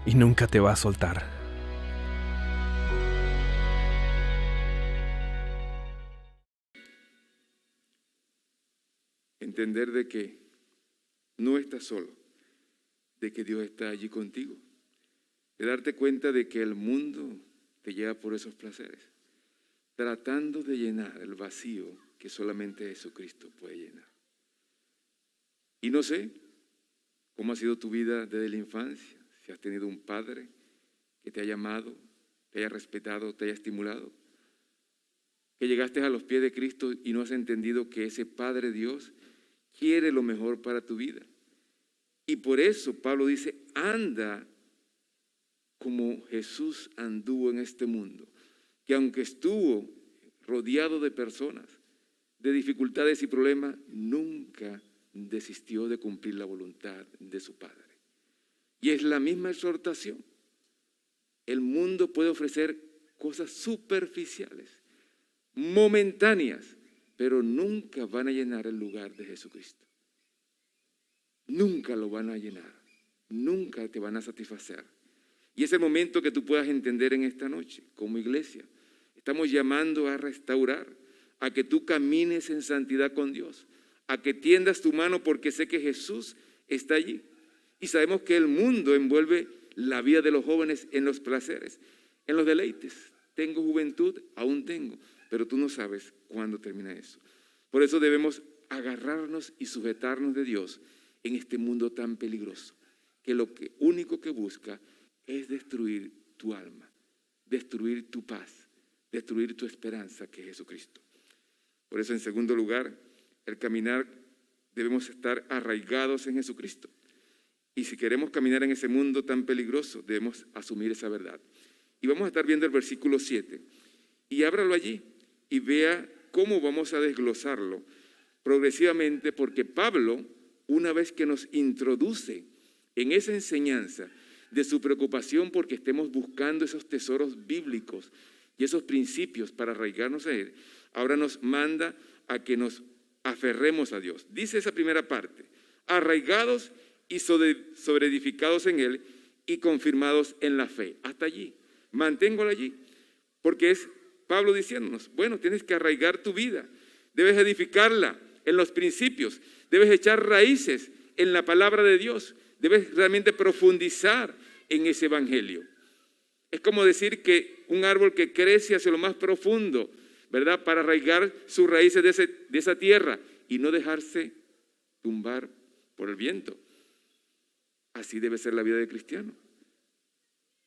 y nunca te va a soltar. Entender de que no estás solo, de que Dios está allí contigo. De darte cuenta de que el mundo te lleva por esos placeres, tratando de llenar el vacío que solamente Jesucristo puede llenar. Y no sé cómo ha sido tu vida desde la infancia, si has tenido un padre que te haya amado, te haya respetado, te haya estimulado, que llegaste a los pies de Cristo y no has entendido que ese Padre Dios quiere lo mejor para tu vida. Y por eso Pablo dice, anda como Jesús anduvo en este mundo, que aunque estuvo rodeado de personas, de dificultades y problemas, nunca desistió de cumplir la voluntad de su Padre. Y es la misma exhortación. El mundo puede ofrecer cosas superficiales, momentáneas, pero nunca van a llenar el lugar de Jesucristo. Nunca lo van a llenar, nunca te van a satisfacer. Y es el momento que tú puedas entender en esta noche, como iglesia. Estamos llamando a restaurar, a que tú camines en santidad con Dios, a que tiendas tu mano porque sé que Jesús está allí. Y sabemos que el mundo envuelve la vida de los jóvenes en los placeres, en los deleites. Tengo juventud, aún tengo, pero tú no sabes cuándo termina eso. Por eso debemos agarrarnos y sujetarnos de Dios en este mundo tan peligroso, que lo único que busca es destruir tu alma, destruir tu paz, destruir tu esperanza, que es Jesucristo. Por eso, en segundo lugar, el caminar debemos estar arraigados en Jesucristo. Y si queremos caminar en ese mundo tan peligroso, debemos asumir esa verdad. Y vamos a estar viendo el versículo 7. Y ábralo allí y vea cómo vamos a desglosarlo progresivamente, porque Pablo, una vez que nos introduce en esa enseñanza de su preocupación porque estemos buscando esos tesoros bíblicos y esos principios para arraigarnos a Él, ahora nos manda a que nos aferremos a Dios. Dice esa primera parte: arraigados y sobreedificados en Él y confirmados en la fe. Hasta allí, manténgolo allí, porque es Pablo diciéndonos, bueno, tienes que arraigar tu vida, debes edificarla en los principios, debes echar raíces en la palabra de Dios, debes realmente profundizar en ese evangelio. Es como decir que un árbol que crece hacia lo más profundo, ¿verdad?, para arraigar sus raíces de esa tierra y no dejarse tumbar por el viento. Así debe ser la vida del cristiano.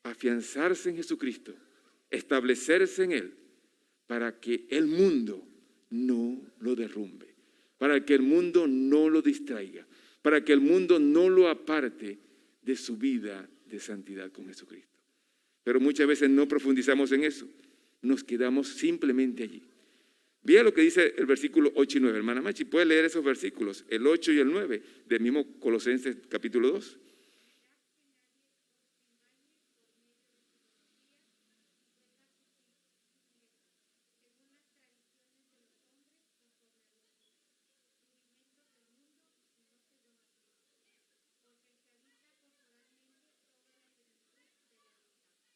Afianzarse en Jesucristo, establecerse en Él, para que el mundo no lo derrumbe, para que el mundo no lo distraiga, para que el mundo no lo aparte de su vida de santidad con Jesucristo. Pero muchas veces no profundizamos en eso, nos quedamos simplemente allí. Vea lo que dice el versículo 8 y 9. Hermana Machi, ¿puede leer esos versículos, el 8 y el 9, del mismo Colosenses capítulo 2?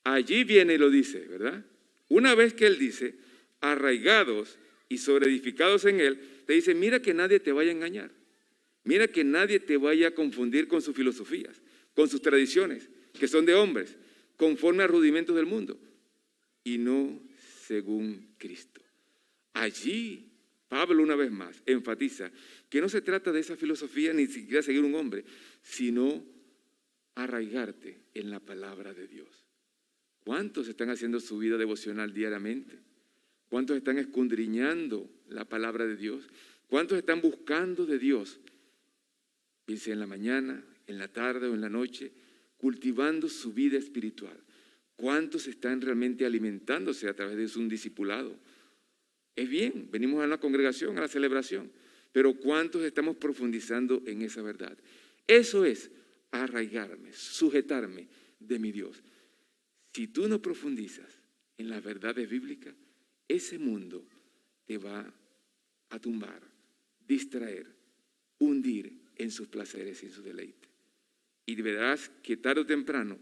Allí viene y lo dice, ¿verdad? Una vez que Él dice, arraigados y sobreedificados en Él, te dice, mira que nadie te vaya a engañar. Mira que nadie te vaya a confundir con sus filosofías, con sus tradiciones, que son de hombres, conforme a rudimentos del mundo, y no según Cristo. Allí, Pablo una vez más enfatiza que no se trata de esa filosofía ni siquiera seguir un hombre, sino arraigarte en la palabra de Dios. ¿Cuántos están haciendo su vida devocional diariamente? ¿Cuántos están escudriñando la palabra de Dios? ¿Cuántos están buscando de Dios? Piense en la mañana, en la tarde o en la noche, cultivando su vida espiritual. ¿Cuántos están realmente alimentándose a través de un discipulado? Es bien, venimos a la congregación, a la celebración, pero ¿cuántos estamos profundizando en esa verdad? Eso es arraigarme, sujetarme de mi Dios. Si tú no profundizas en las verdades bíblicas, ese mundo te va a tumbar, distraer, hundir en sus placeres y en sus deleites. Y verás que tarde o temprano,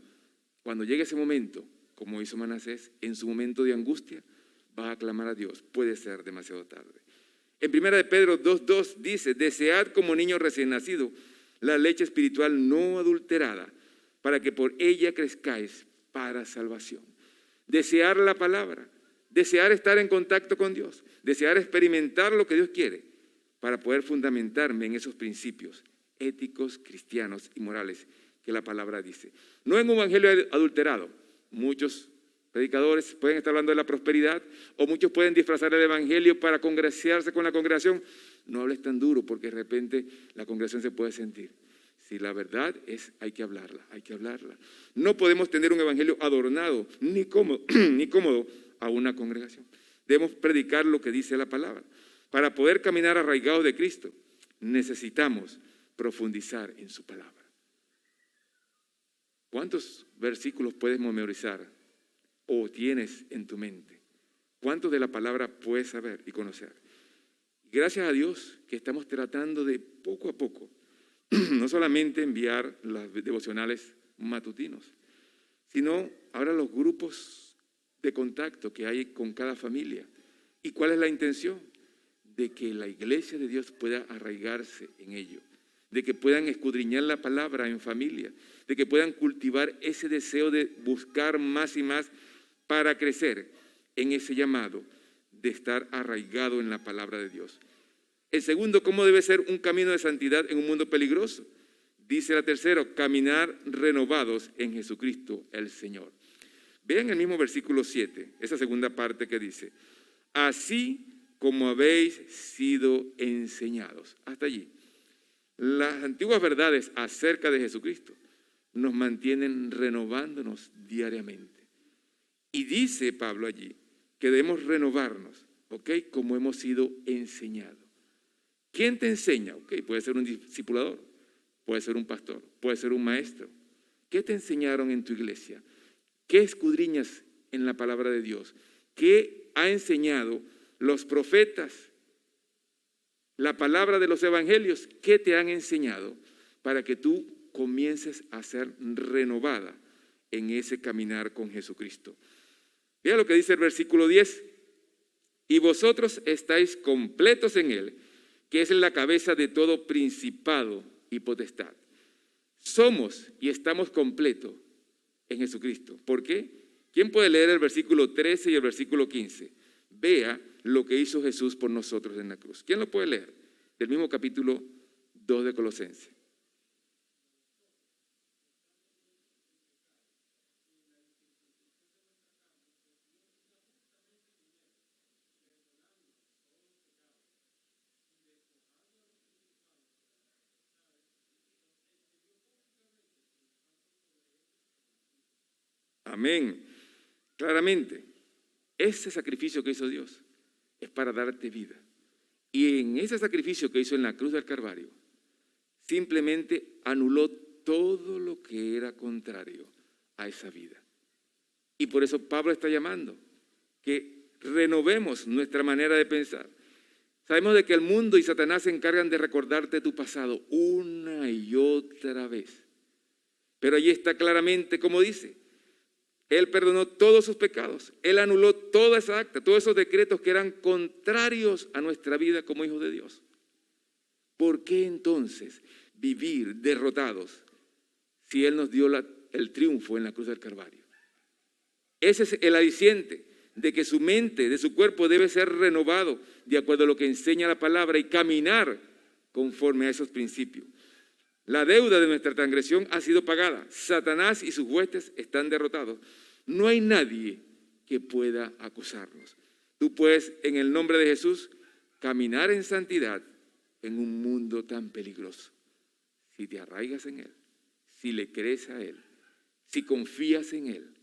cuando llegue ese momento, como hizo Manasés, en su momento de angustia, va a clamar a Dios. Puede ser demasiado tarde. En 1 Pedro 2:2 dice, desead como niños recién nacidos la leche espiritual no adulterada, para que por ella crezcáis para salvación. Desear la palabra, desear estar en contacto con Dios, desear experimentar lo que Dios quiere para poder fundamentarme en esos principios éticos, cristianos y morales que la palabra dice. No en un evangelio adulterado. Muchos predicadores pueden estar hablando de la prosperidad o muchos pueden disfrazar el evangelio para congraciarse con la congregación. No hables tan duro porque de repente la congregación se puede sentir. Si la verdad es, hay que hablarla, hay que hablarla. No podemos tener un evangelio adornado ni cómodo a una congregación. Debemos predicar lo que dice la palabra. Para poder caminar arraigados de Cristo, necesitamos profundizar en su palabra. ¿Cuántos versículos puedes memorizar o tienes en tu mente? ¿Cuántos de la palabra puedes saber y conocer? Gracias a Dios que estamos tratando de poco a poco no solamente enviar las devocionales matutinos, sino ahora los grupos de contacto que hay con cada familia. ¿Y cuál es la intención? De que la iglesia de Dios pueda arraigarse en ello, de que puedan escudriñar la palabra en familia, de que puedan cultivar ese deseo de buscar más y más para crecer en ese llamado de estar arraigado en la palabra de Dios. El segundo, ¿cómo debe ser un camino de santidad en un mundo peligroso? Dice la tercera, caminar renovados en Jesucristo el Señor. Vean el mismo versículo 7, esa segunda parte que dice, así como habéis sido enseñados. Hasta allí. Las antiguas verdades acerca de Jesucristo nos mantienen renovándonos diariamente. Y dice Pablo allí que debemos renovarnos, ¿ok? Como hemos sido enseñados. ¿Quién te enseña? ¿Ok? Puede ser un discipulador, puede ser un pastor, puede ser un maestro. ¿Qué te enseñaron en tu iglesia? ¿Qué escudriñas en la palabra de Dios? ¿Qué ha enseñado los profetas? La palabra de los evangelios, ¿qué te han enseñado para que tú comiences a ser renovada en ese caminar con Jesucristo? Vea lo que dice el versículo 10. Y vosotros estáis completos en Él, que es la cabeza de todo principado y potestad. Somos y estamos completos en Jesucristo. ¿Por qué? ¿Quién puede leer el versículo 13 y el versículo 15? Vea lo que hizo Jesús por nosotros en la cruz. ¿Quién lo puede leer? Del mismo capítulo 2 de Colosenses. Amén. Claramente, ese sacrificio que hizo Dios es para darte vida. Y en ese sacrificio que hizo en la cruz del Calvario, simplemente anuló todo lo que era contrario a esa vida. Y por eso Pablo está llamando que renovemos nuestra manera de pensar. Sabemos de que el mundo y Satanás se encargan de recordarte tu pasado una y otra vez. Pero allí está claramente como dice, Él perdonó todos sus pecados. Él anuló toda esa acta, todos esos decretos que eran contrarios a nuestra vida como hijos de Dios. ¿Por qué entonces vivir derrotados si Él nos dio el triunfo en la cruz del Calvario? Ese es el aliciente de que su mente, de su cuerpo debe ser renovado de acuerdo a lo que enseña la palabra y caminar conforme a esos principios. La deuda de nuestra transgresión ha sido pagada. Satanás y sus huestes están derrotados. No hay nadie que pueda acusarnos. Tú puedes, en el nombre de Jesús, caminar en santidad en un mundo tan peligroso. Si te arraigas en Él, si le crees a Él, si confías en Él,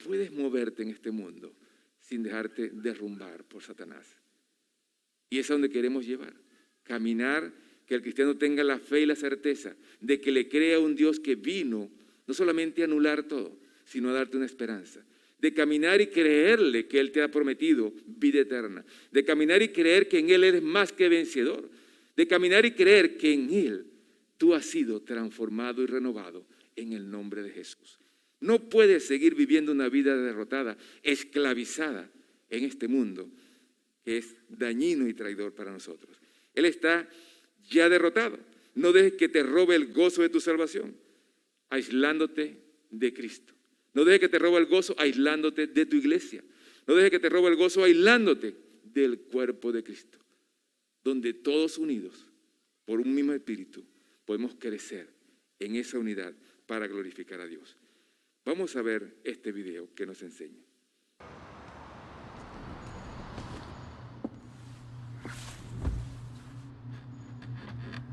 puedes moverte en este mundo sin dejarte derrumbar por Satanás. Y es a donde queremos llevar. Caminar, que el cristiano tenga la fe y la certeza de que le crea a un Dios que vino no solamente a anular todo, sino a darte una esperanza. De caminar y creerle que Él te ha prometido vida eterna. De caminar y creer que en Él eres más que vencedor. De caminar y creer que en Él tú has sido transformado y renovado en el nombre de Jesús. No puedes seguir viviendo una vida derrotada, esclavizada en este mundo que es dañino y traidor para nosotros. Él está ya derrotado. No dejes que te robe el gozo de tu salvación, aislándote de Cristo. No dejes que te robe el gozo aislándote de tu iglesia. No dejes que te robe el gozo aislándote del cuerpo de Cristo, donde todos unidos por un mismo espíritu podemos crecer en esa unidad para glorificar a Dios. Vamos a ver este video que nos enseña.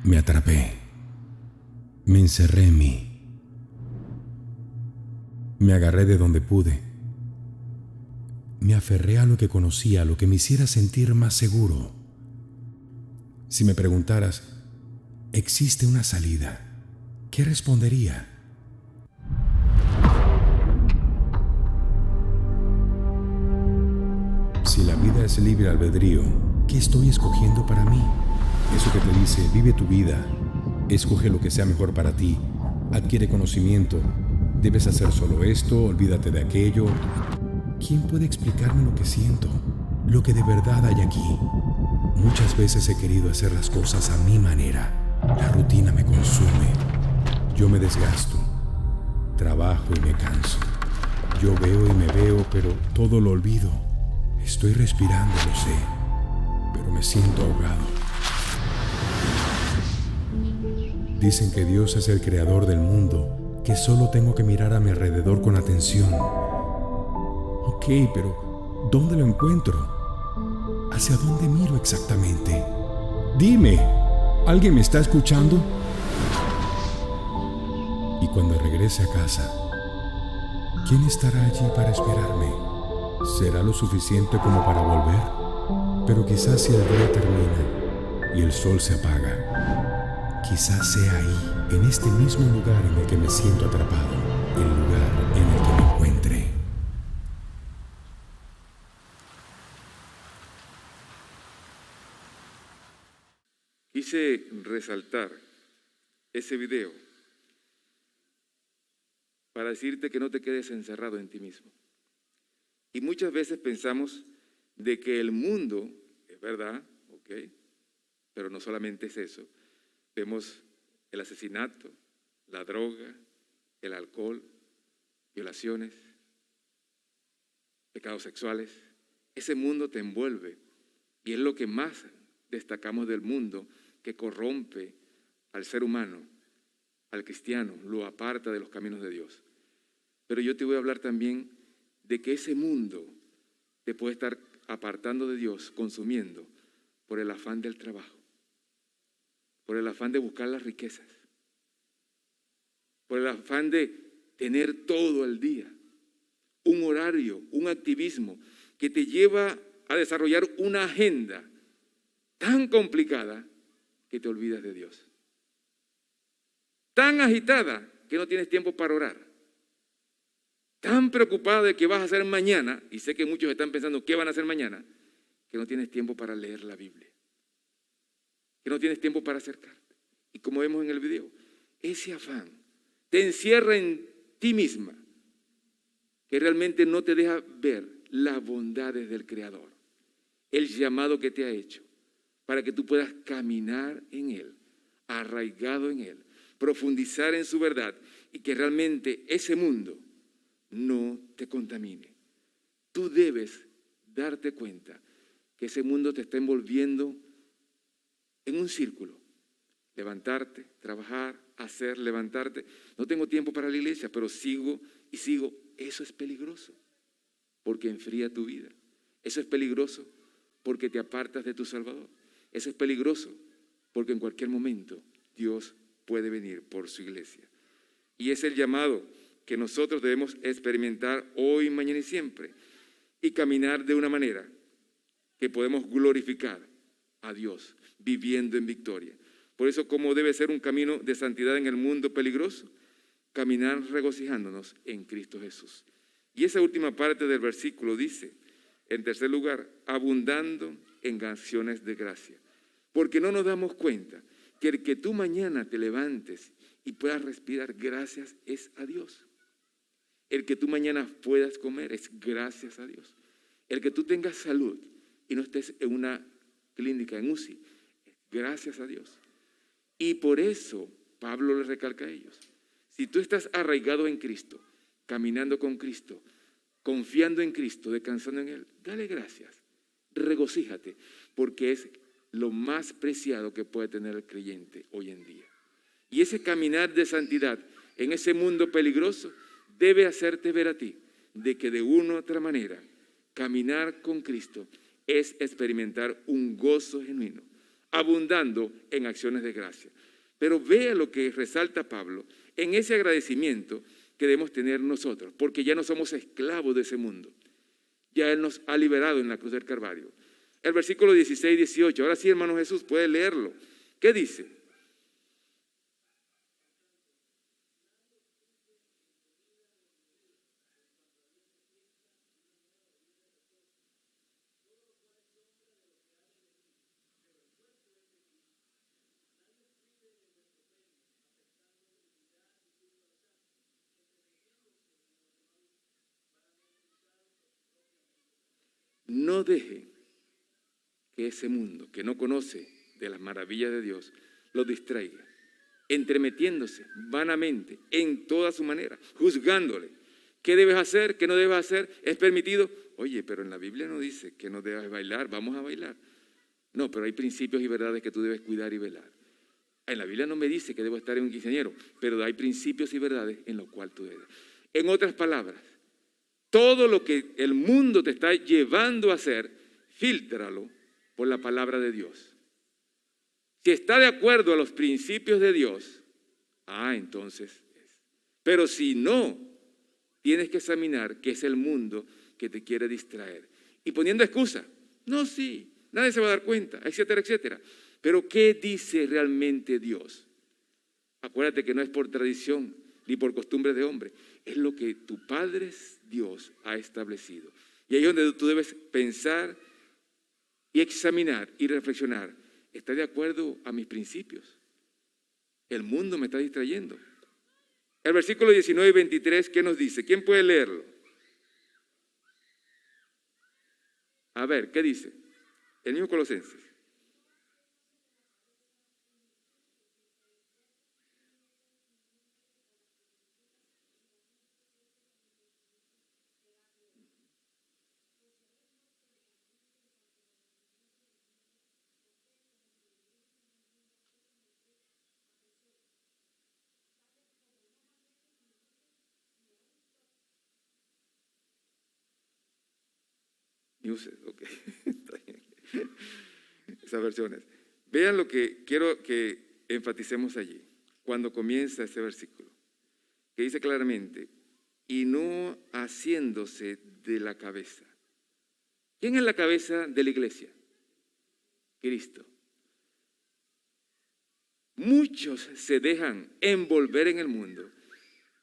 Me atrapé, me encerré en mí, me agarré de donde pude, me aferré a lo que conocía, a lo que me hiciera sentir más seguro. Si me preguntaras, ¿existe una salida? ¿Qué respondería? Si la vida es libre albedrío, ¿qué estoy escogiendo para mí? Eso que te dice, vive tu vida, escoge lo que sea mejor para ti, adquiere conocimiento, Debes hacer solo esto, olvídate de aquello. ¿Quién puede explicarme lo que siento? Lo que de verdad hay aquí. Muchas veces he querido hacer las cosas a mi manera. La rutina me consume. Yo me desgasto. Trabajo y me canso. Yo veo y me veo, pero todo lo olvido. Estoy respirando, lo sé, pero me siento ahogado. Dicen que Dios es el creador del mundo, que solo tengo que mirar a mi alrededor con atención. Ok, pero ¿dónde lo encuentro? ¿Hacia dónde miro exactamente? Dime, ¿alguien me está escuchando? Y cuando regrese a casa, ¿quién estará allí para esperarme? ¿Será lo suficiente como para volver? Pero quizás si el día termina y el sol se apaga, quizás sea ahí, en este mismo lugar en el que me siento atrapado, el lugar en el que me encuentre. Quise resaltar ese video para decirte que no te quedes encerrado en ti mismo. Y muchas veces pensamos de que el mundo, es verdad, ok, pero no solamente es eso. Vemos el asesinato, la droga, el alcohol, violaciones, pecados sexuales. Ese mundo te envuelve y es lo que más destacamos del mundo, que corrompe al ser humano, al cristiano, lo aparta de los caminos de Dios. Pero yo te voy a hablar también de que ese mundo te puede estar apartando de Dios, consumiendo por el afán del trabajo, por el afán de buscar las riquezas, por el afán de tener todo el día, un horario, un activismo que te lleva a desarrollar una agenda tan complicada que te olvidas de Dios, tan agitada que no tienes tiempo para orar, tan preocupado de qué vas a hacer mañana, y sé que muchos están pensando qué van a hacer mañana, que no tienes tiempo para leer la Biblia, que no tienes tiempo para acercarte. Y como vemos en el video, ese afán te encierra en ti misma, que realmente no te deja ver las bondades del Creador, el llamado que te ha hecho, para que tú puedas caminar en Él, arraigado en Él, profundizar en su verdad, y que realmente ese mundo no te contamine. Tú debes darte cuenta que ese mundo te está envolviendo en un círculo. Levantarte, trabajar, hacer, levantarte. No tengo tiempo para la iglesia, pero sigo y sigo. Eso es peligroso porque enfría tu vida. Eso es peligroso porque te apartas de tu Salvador. Eso es peligroso porque en cualquier momento Dios puede venir por su iglesia. Y es el llamado que nosotros debemos experimentar hoy, mañana y siempre, y caminar de una manera que podemos glorificar a Dios, viviendo en victoria. Por eso, ¿cómo debe ser un camino de santidad en el mundo peligroso? Caminar regocijándonos en Cristo Jesús. Y esa última parte del versículo dice, en tercer lugar, abundando en acciones de gracia. Porque no nos damos cuenta que el que tú mañana te levantes y puedas respirar, gracias es a Dios. El que tú mañana puedas comer es gracias a Dios. El que tú tengas salud y no estés en una clínica, en UCI, es gracias a Dios. Y por eso Pablo les recalca a ellos, si tú estás arraigado en Cristo, caminando con Cristo, confiando en Cristo, descansando en Él, dale gracias, regocíjate, porque es lo más preciado que puede tener el creyente hoy en día. Y ese caminar de santidad en ese mundo peligroso debe hacerte ver a ti de que de una u otra manera caminar con Cristo es experimentar un gozo genuino, abundando en acciones de gracia. Pero vea lo que resalta Pablo en ese agradecimiento que debemos tener nosotros, porque ya no somos esclavos de ese mundo. Ya Él nos ha liberado en la cruz del Calvario. El versículo 16 y 18, ahora sí, hermano Jesús, puede leerlo. ¿Qué dice? no deje que ese mundo que no conoce de las maravillas de Dios lo distraiga, entremetiéndose vanamente en toda su manera, juzgándole. ¿Qué debes hacer? ¿Qué no debes hacer? ¿Es permitido? Oye, pero en la Biblia no dice que no debes bailar, vamos a bailar. No, pero hay principios y verdades que tú debes cuidar y velar. En la Biblia no me dice que debo estar en un quinceañero, pero hay principios y verdades en los cuales tú debes. En otras palabras, todo lo que el mundo te está llevando a hacer, fíltralo por la palabra de Dios. Si está de acuerdo a los principios de Dios, entonces es. Pero si no, tienes que examinar qué es el mundo que te quiere distraer. Y poniendo excusa, no, sí, nadie se va a dar cuenta, etcétera, etcétera. Pero ¿qué dice realmente Dios? Acuérdate que no es por tradición ni por costumbre de hombre, es lo que tu Padre Dios ha establecido. Y ahí es donde tú debes pensar y examinar y reflexionar. ¿Está de acuerdo a mis principios? El mundo me está distrayendo. El versículo 19 y 23, ¿qué nos dice? ¿Quién puede leerlo? A ver, ¿qué dice? El mismo Colosenses. Ok. Esas versiones. Vean lo que quiero que enfaticemos allí, cuando comienza ese versículo, que dice claramente, y no haciéndose de la cabeza. ¿Quién es la cabeza de la iglesia? Cristo. Muchos se dejan envolver en el mundo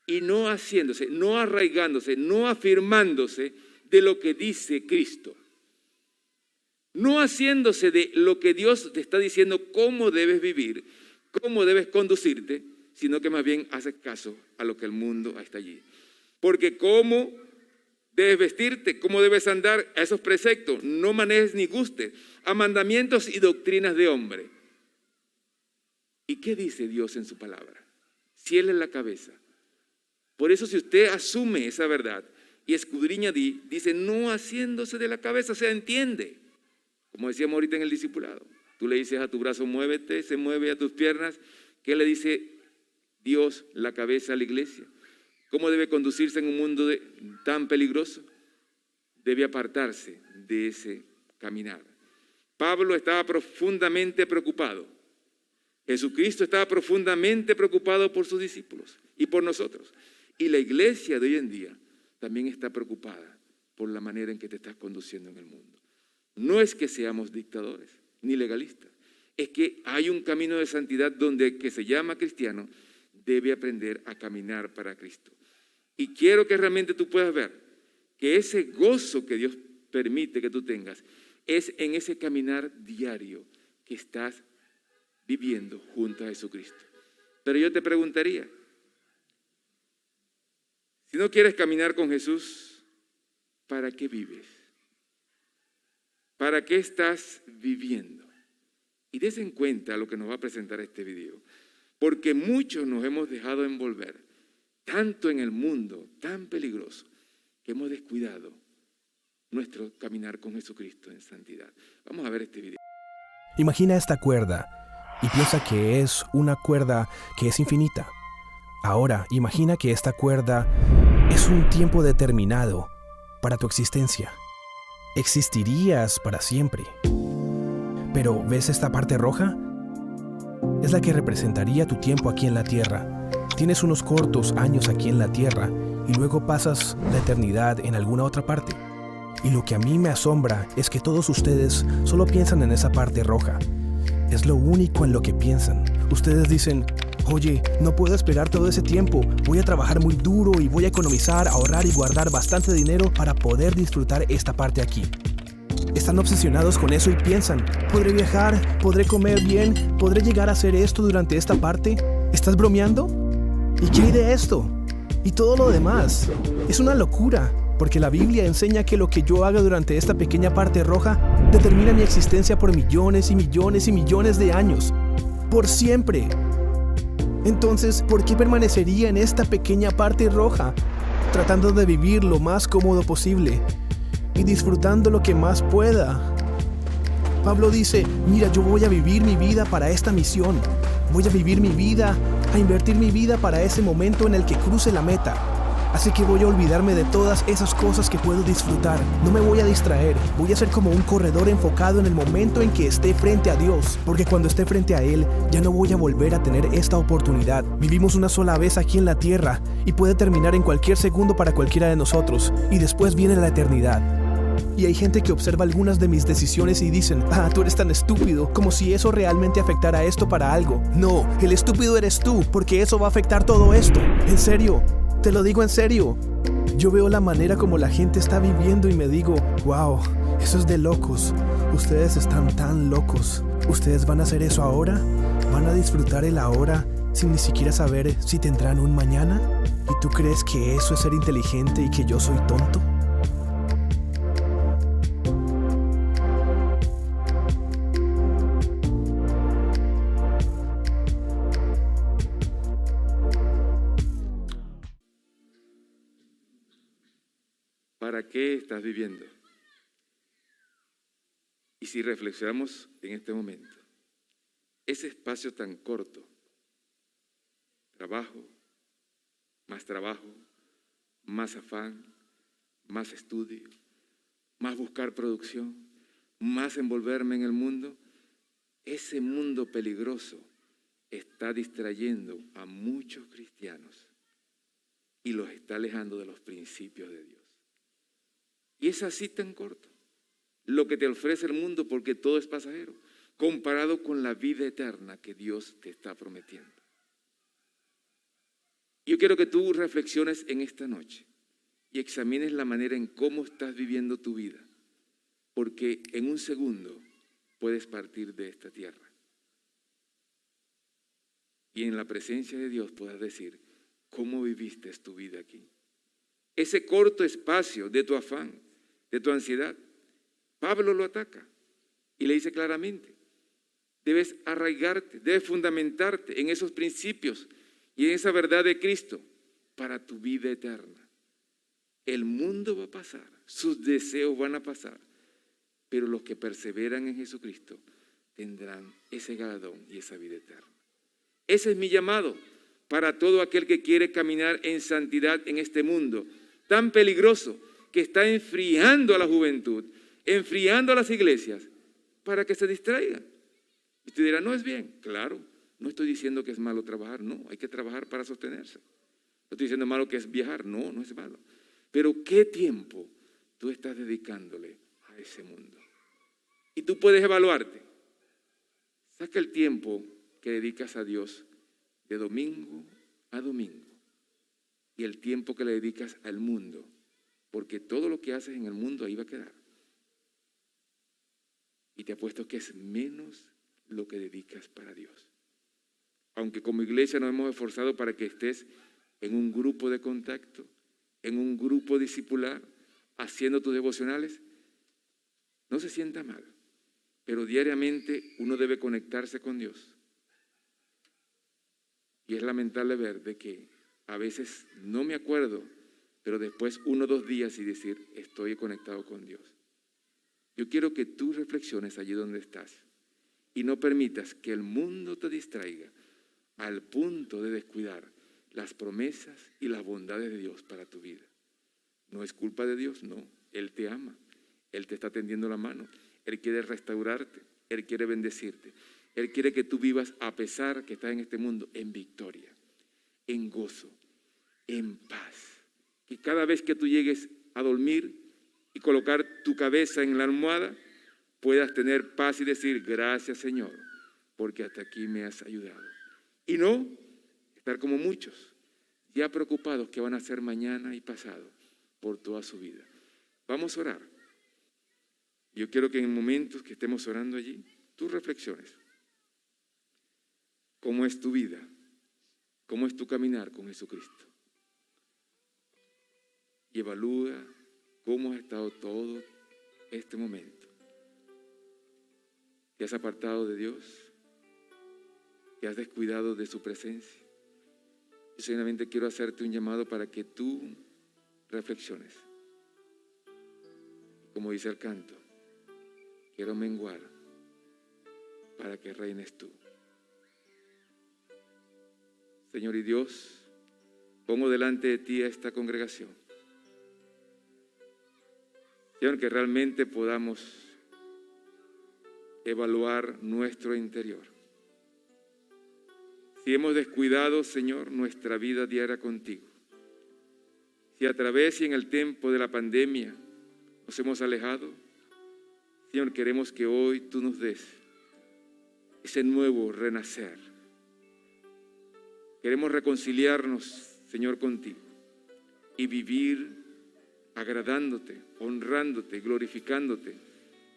y no haciéndose, no arraigándose, no afirmándose de lo que dice Cristo. No haciéndose de lo que Dios te está diciendo cómo debes vivir, cómo debes conducirte, sino que más bien haces caso a lo que el mundo está allí. Porque cómo debes vestirte, cómo debes andar, a esos preceptos, no manejes ni gustes, a mandamientos y doctrinas de hombre. ¿Y qué dice Dios en su palabra? Si Él es la cabeza. Por eso si usted asume esa verdad y escudriña, dice no haciéndose de la cabeza, se entiende. Como decíamos ahorita en el discipulado, tú le dices a tu brazo muévete, se mueve a tus piernas. ¿Qué le dice Dios, la cabeza, a la iglesia? ¿Cómo debe conducirse en un mundo tan peligroso? Debe apartarse de ese caminar. Pablo estaba profundamente preocupado. Jesucristo estaba profundamente preocupado por sus discípulos y por nosotros. Y la iglesia de hoy en día también está preocupada por la manera en que te estás conduciendo en el mundo. No es que seamos dictadores ni legalistas, es que hay un camino de santidad donde el que se llama cristiano debe aprender a caminar para Cristo. Y quiero que realmente tú puedas ver que ese gozo que Dios permite que tú tengas es en ese caminar diario que estás viviendo junto a Jesucristo. Pero yo te preguntaría, si no quieres caminar con Jesús, ¿para qué vives? ¿Para qué estás viviendo? Y des en cuenta lo que nos va a presentar este video, porque muchos nos hemos dejado envolver tanto en el mundo tan peligroso que hemos descuidado nuestro caminar con Jesucristo en santidad. Vamos a ver este video. Imagina esta cuerda y piensa que es una cuerda que es infinita. Ahora, imagina que esta cuerda es un tiempo determinado para tu existencia. Existirías para siempre. Pero, ¿ves esta parte roja? Es la que representaría tu tiempo aquí en la tierra. Tienes unos cortos años aquí en la tierra y luego pasas la eternidad en alguna otra parte. Y lo que a mí me asombra es que todos ustedes solo piensan en esa parte roja. Es lo único en lo que piensan. Ustedes dicen, oye, no puedo esperar todo ese tiempo. Voy a trabajar muy duro y voy a economizar, ahorrar y guardar bastante dinero para poder disfrutar esta parte aquí. Están obsesionados con eso y piensan, ¿podré viajar? ¿Podré comer bien? ¿Podré llegar a hacer esto durante esta parte? ¿Estás bromeando? ¿Y qué hay de esto? Y todo lo demás. Es una locura. porque la Biblia enseña que lo que yo haga durante esta pequeña parte roja determina mi existencia por millones y millones y millones de años, por siempre. Entonces, ¿por qué permanecería en esta pequeña parte roja, tratando de vivir lo más cómodo posible y disfrutando lo que más pueda? Pablo dice, mira, yo voy a vivir mi vida para esta misión. Voy a vivir mi vida, a invertir mi vida para ese momento en el que cruce la meta. Así que voy a olvidarme de todas esas cosas que puedo disfrutar. No me voy a distraer. Voy a ser como un corredor enfocado en el momento en que esté frente a Dios. Porque cuando esté frente a Él, ya no voy a volver a tener esta oportunidad. Vivimos una sola vez aquí en la tierra y puede terminar en cualquier segundo para cualquiera de nosotros. Y después viene la eternidad. Y hay gente que observa algunas de mis decisiones y dicen, tú eres tan estúpido, como si eso realmente afectara esto para algo. No, el estúpido eres tú, porque eso va a afectar todo esto. En serio. Te lo digo en serio. Yo veo la manera como la gente está viviendo y me digo, wow, eso es de locos. Ustedes están tan locos. ¿Ustedes van a hacer eso ahora? ¿Van a disfrutar el ahora sin ni siquiera saber si tendrán un mañana? ¿Y tú crees que eso es ser inteligente y que yo soy tonto? ¿Para qué estás viviendo? Y si reflexionamos en este momento, ese espacio tan corto, trabajo, más afán, más estudio, más buscar producción, más envolverme en el mundo, ese mundo peligroso está distrayendo a muchos cristianos y los está alejando de los principios de Dios. Y es así tan corto lo que te ofrece el mundo, porque todo es pasajero, comparado con la vida eterna que Dios te está prometiendo. Yo quiero que tú reflexiones en esta noche y examines la manera en cómo estás viviendo tu vida, porque en un segundo puedes partir de esta tierra. Y en la presencia de Dios puedas decir, ¿cómo viviste tu vida aquí? Ese corto espacio de tu afán, de tu ansiedad, Pablo lo ataca y le dice claramente, debes arraigarte, debes fundamentarte en esos principios y en esa verdad de Cristo para tu vida eterna. El mundo va a pasar, sus deseos van a pasar, pero los que perseveran en Jesucristo tendrán ese galardón y esa vida eterna. Ese es mi llamado para todo aquel que quiere caminar en santidad en este mundo tan peligroso que está enfriando a la juventud, enfriando a las iglesias para que se distraigan. Y te dirán, no es bien. Claro, no estoy diciendo que es malo trabajar, no, hay que trabajar para sostenerse. No estoy diciendo malo que es viajar, no, no es malo. Pero ¿qué tiempo tú estás dedicándole a ese mundo? Y tú puedes evaluarte. Saca el tiempo que dedicas a Dios de domingo a domingo y el tiempo que le dedicas al mundo, porque todo lo que haces en el mundo ahí va a quedar. Y te apuesto que es menos lo que dedicas para Dios. Aunque como iglesia nos hemos esforzado para que estés en un grupo de contacto, en un grupo discipular, haciendo tus devocionales, no se sienta mal, pero diariamente uno debe conectarse con Dios. Y es lamentable ver de que a veces no me acuerdo, pero después 1 o 2 días y decir, estoy conectado con Dios. Yo quiero que tú reflexiones allí donde estás y no permitas que el mundo te distraiga al punto de descuidar las promesas y las bondades de Dios para tu vida. No es culpa de Dios, no. Él te ama, Él te está tendiendo la mano, Él quiere restaurarte, Él quiere bendecirte. Él quiere que tú vivas, a pesar que estás en este mundo, en victoria, en gozo, en paz. Que cada vez que tú llegues a dormir y colocar tu cabeza en la almohada, puedas tener paz y decir, gracias Señor, porque hasta aquí me has ayudado. Y no estar como muchos, ya preocupados que van a hacer mañana y pasado por toda su vida. Vamos a orar. Yo quiero que en momentos que estemos orando allí, tú reflexiones. ¿Cómo es tu vida? ¿Cómo es tu caminar con Jesucristo? Y evalúa cómo has estado todo este momento. ¿Te has apartado de Dios? ¿Te has descuidado de su presencia? Yo solamente quiero hacerte un llamado para que tú reflexiones. Como dice el canto, quiero menguar para que reines tú. Señor y Dios, pongo delante de ti a esta congregación. Señor, que realmente podamos evaluar nuestro interior. Si hemos descuidado, Señor, nuestra vida diaria contigo, si a través y en el tiempo de la pandemia nos hemos alejado, Señor, queremos que hoy tú nos des ese nuevo renacer. Queremos reconciliarnos, Señor, contigo y vivir agradándote, honrándote, glorificándote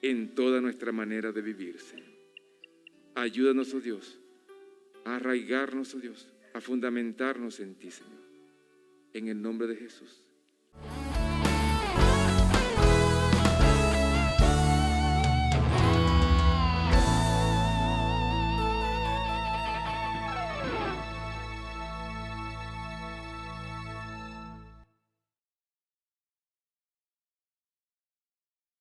en toda nuestra manera de vivir, Señor. Ayúdanos, oh Dios, a arraigarnos, oh Dios, a fundamentarnos en ti, Señor. En el nombre de Jesús.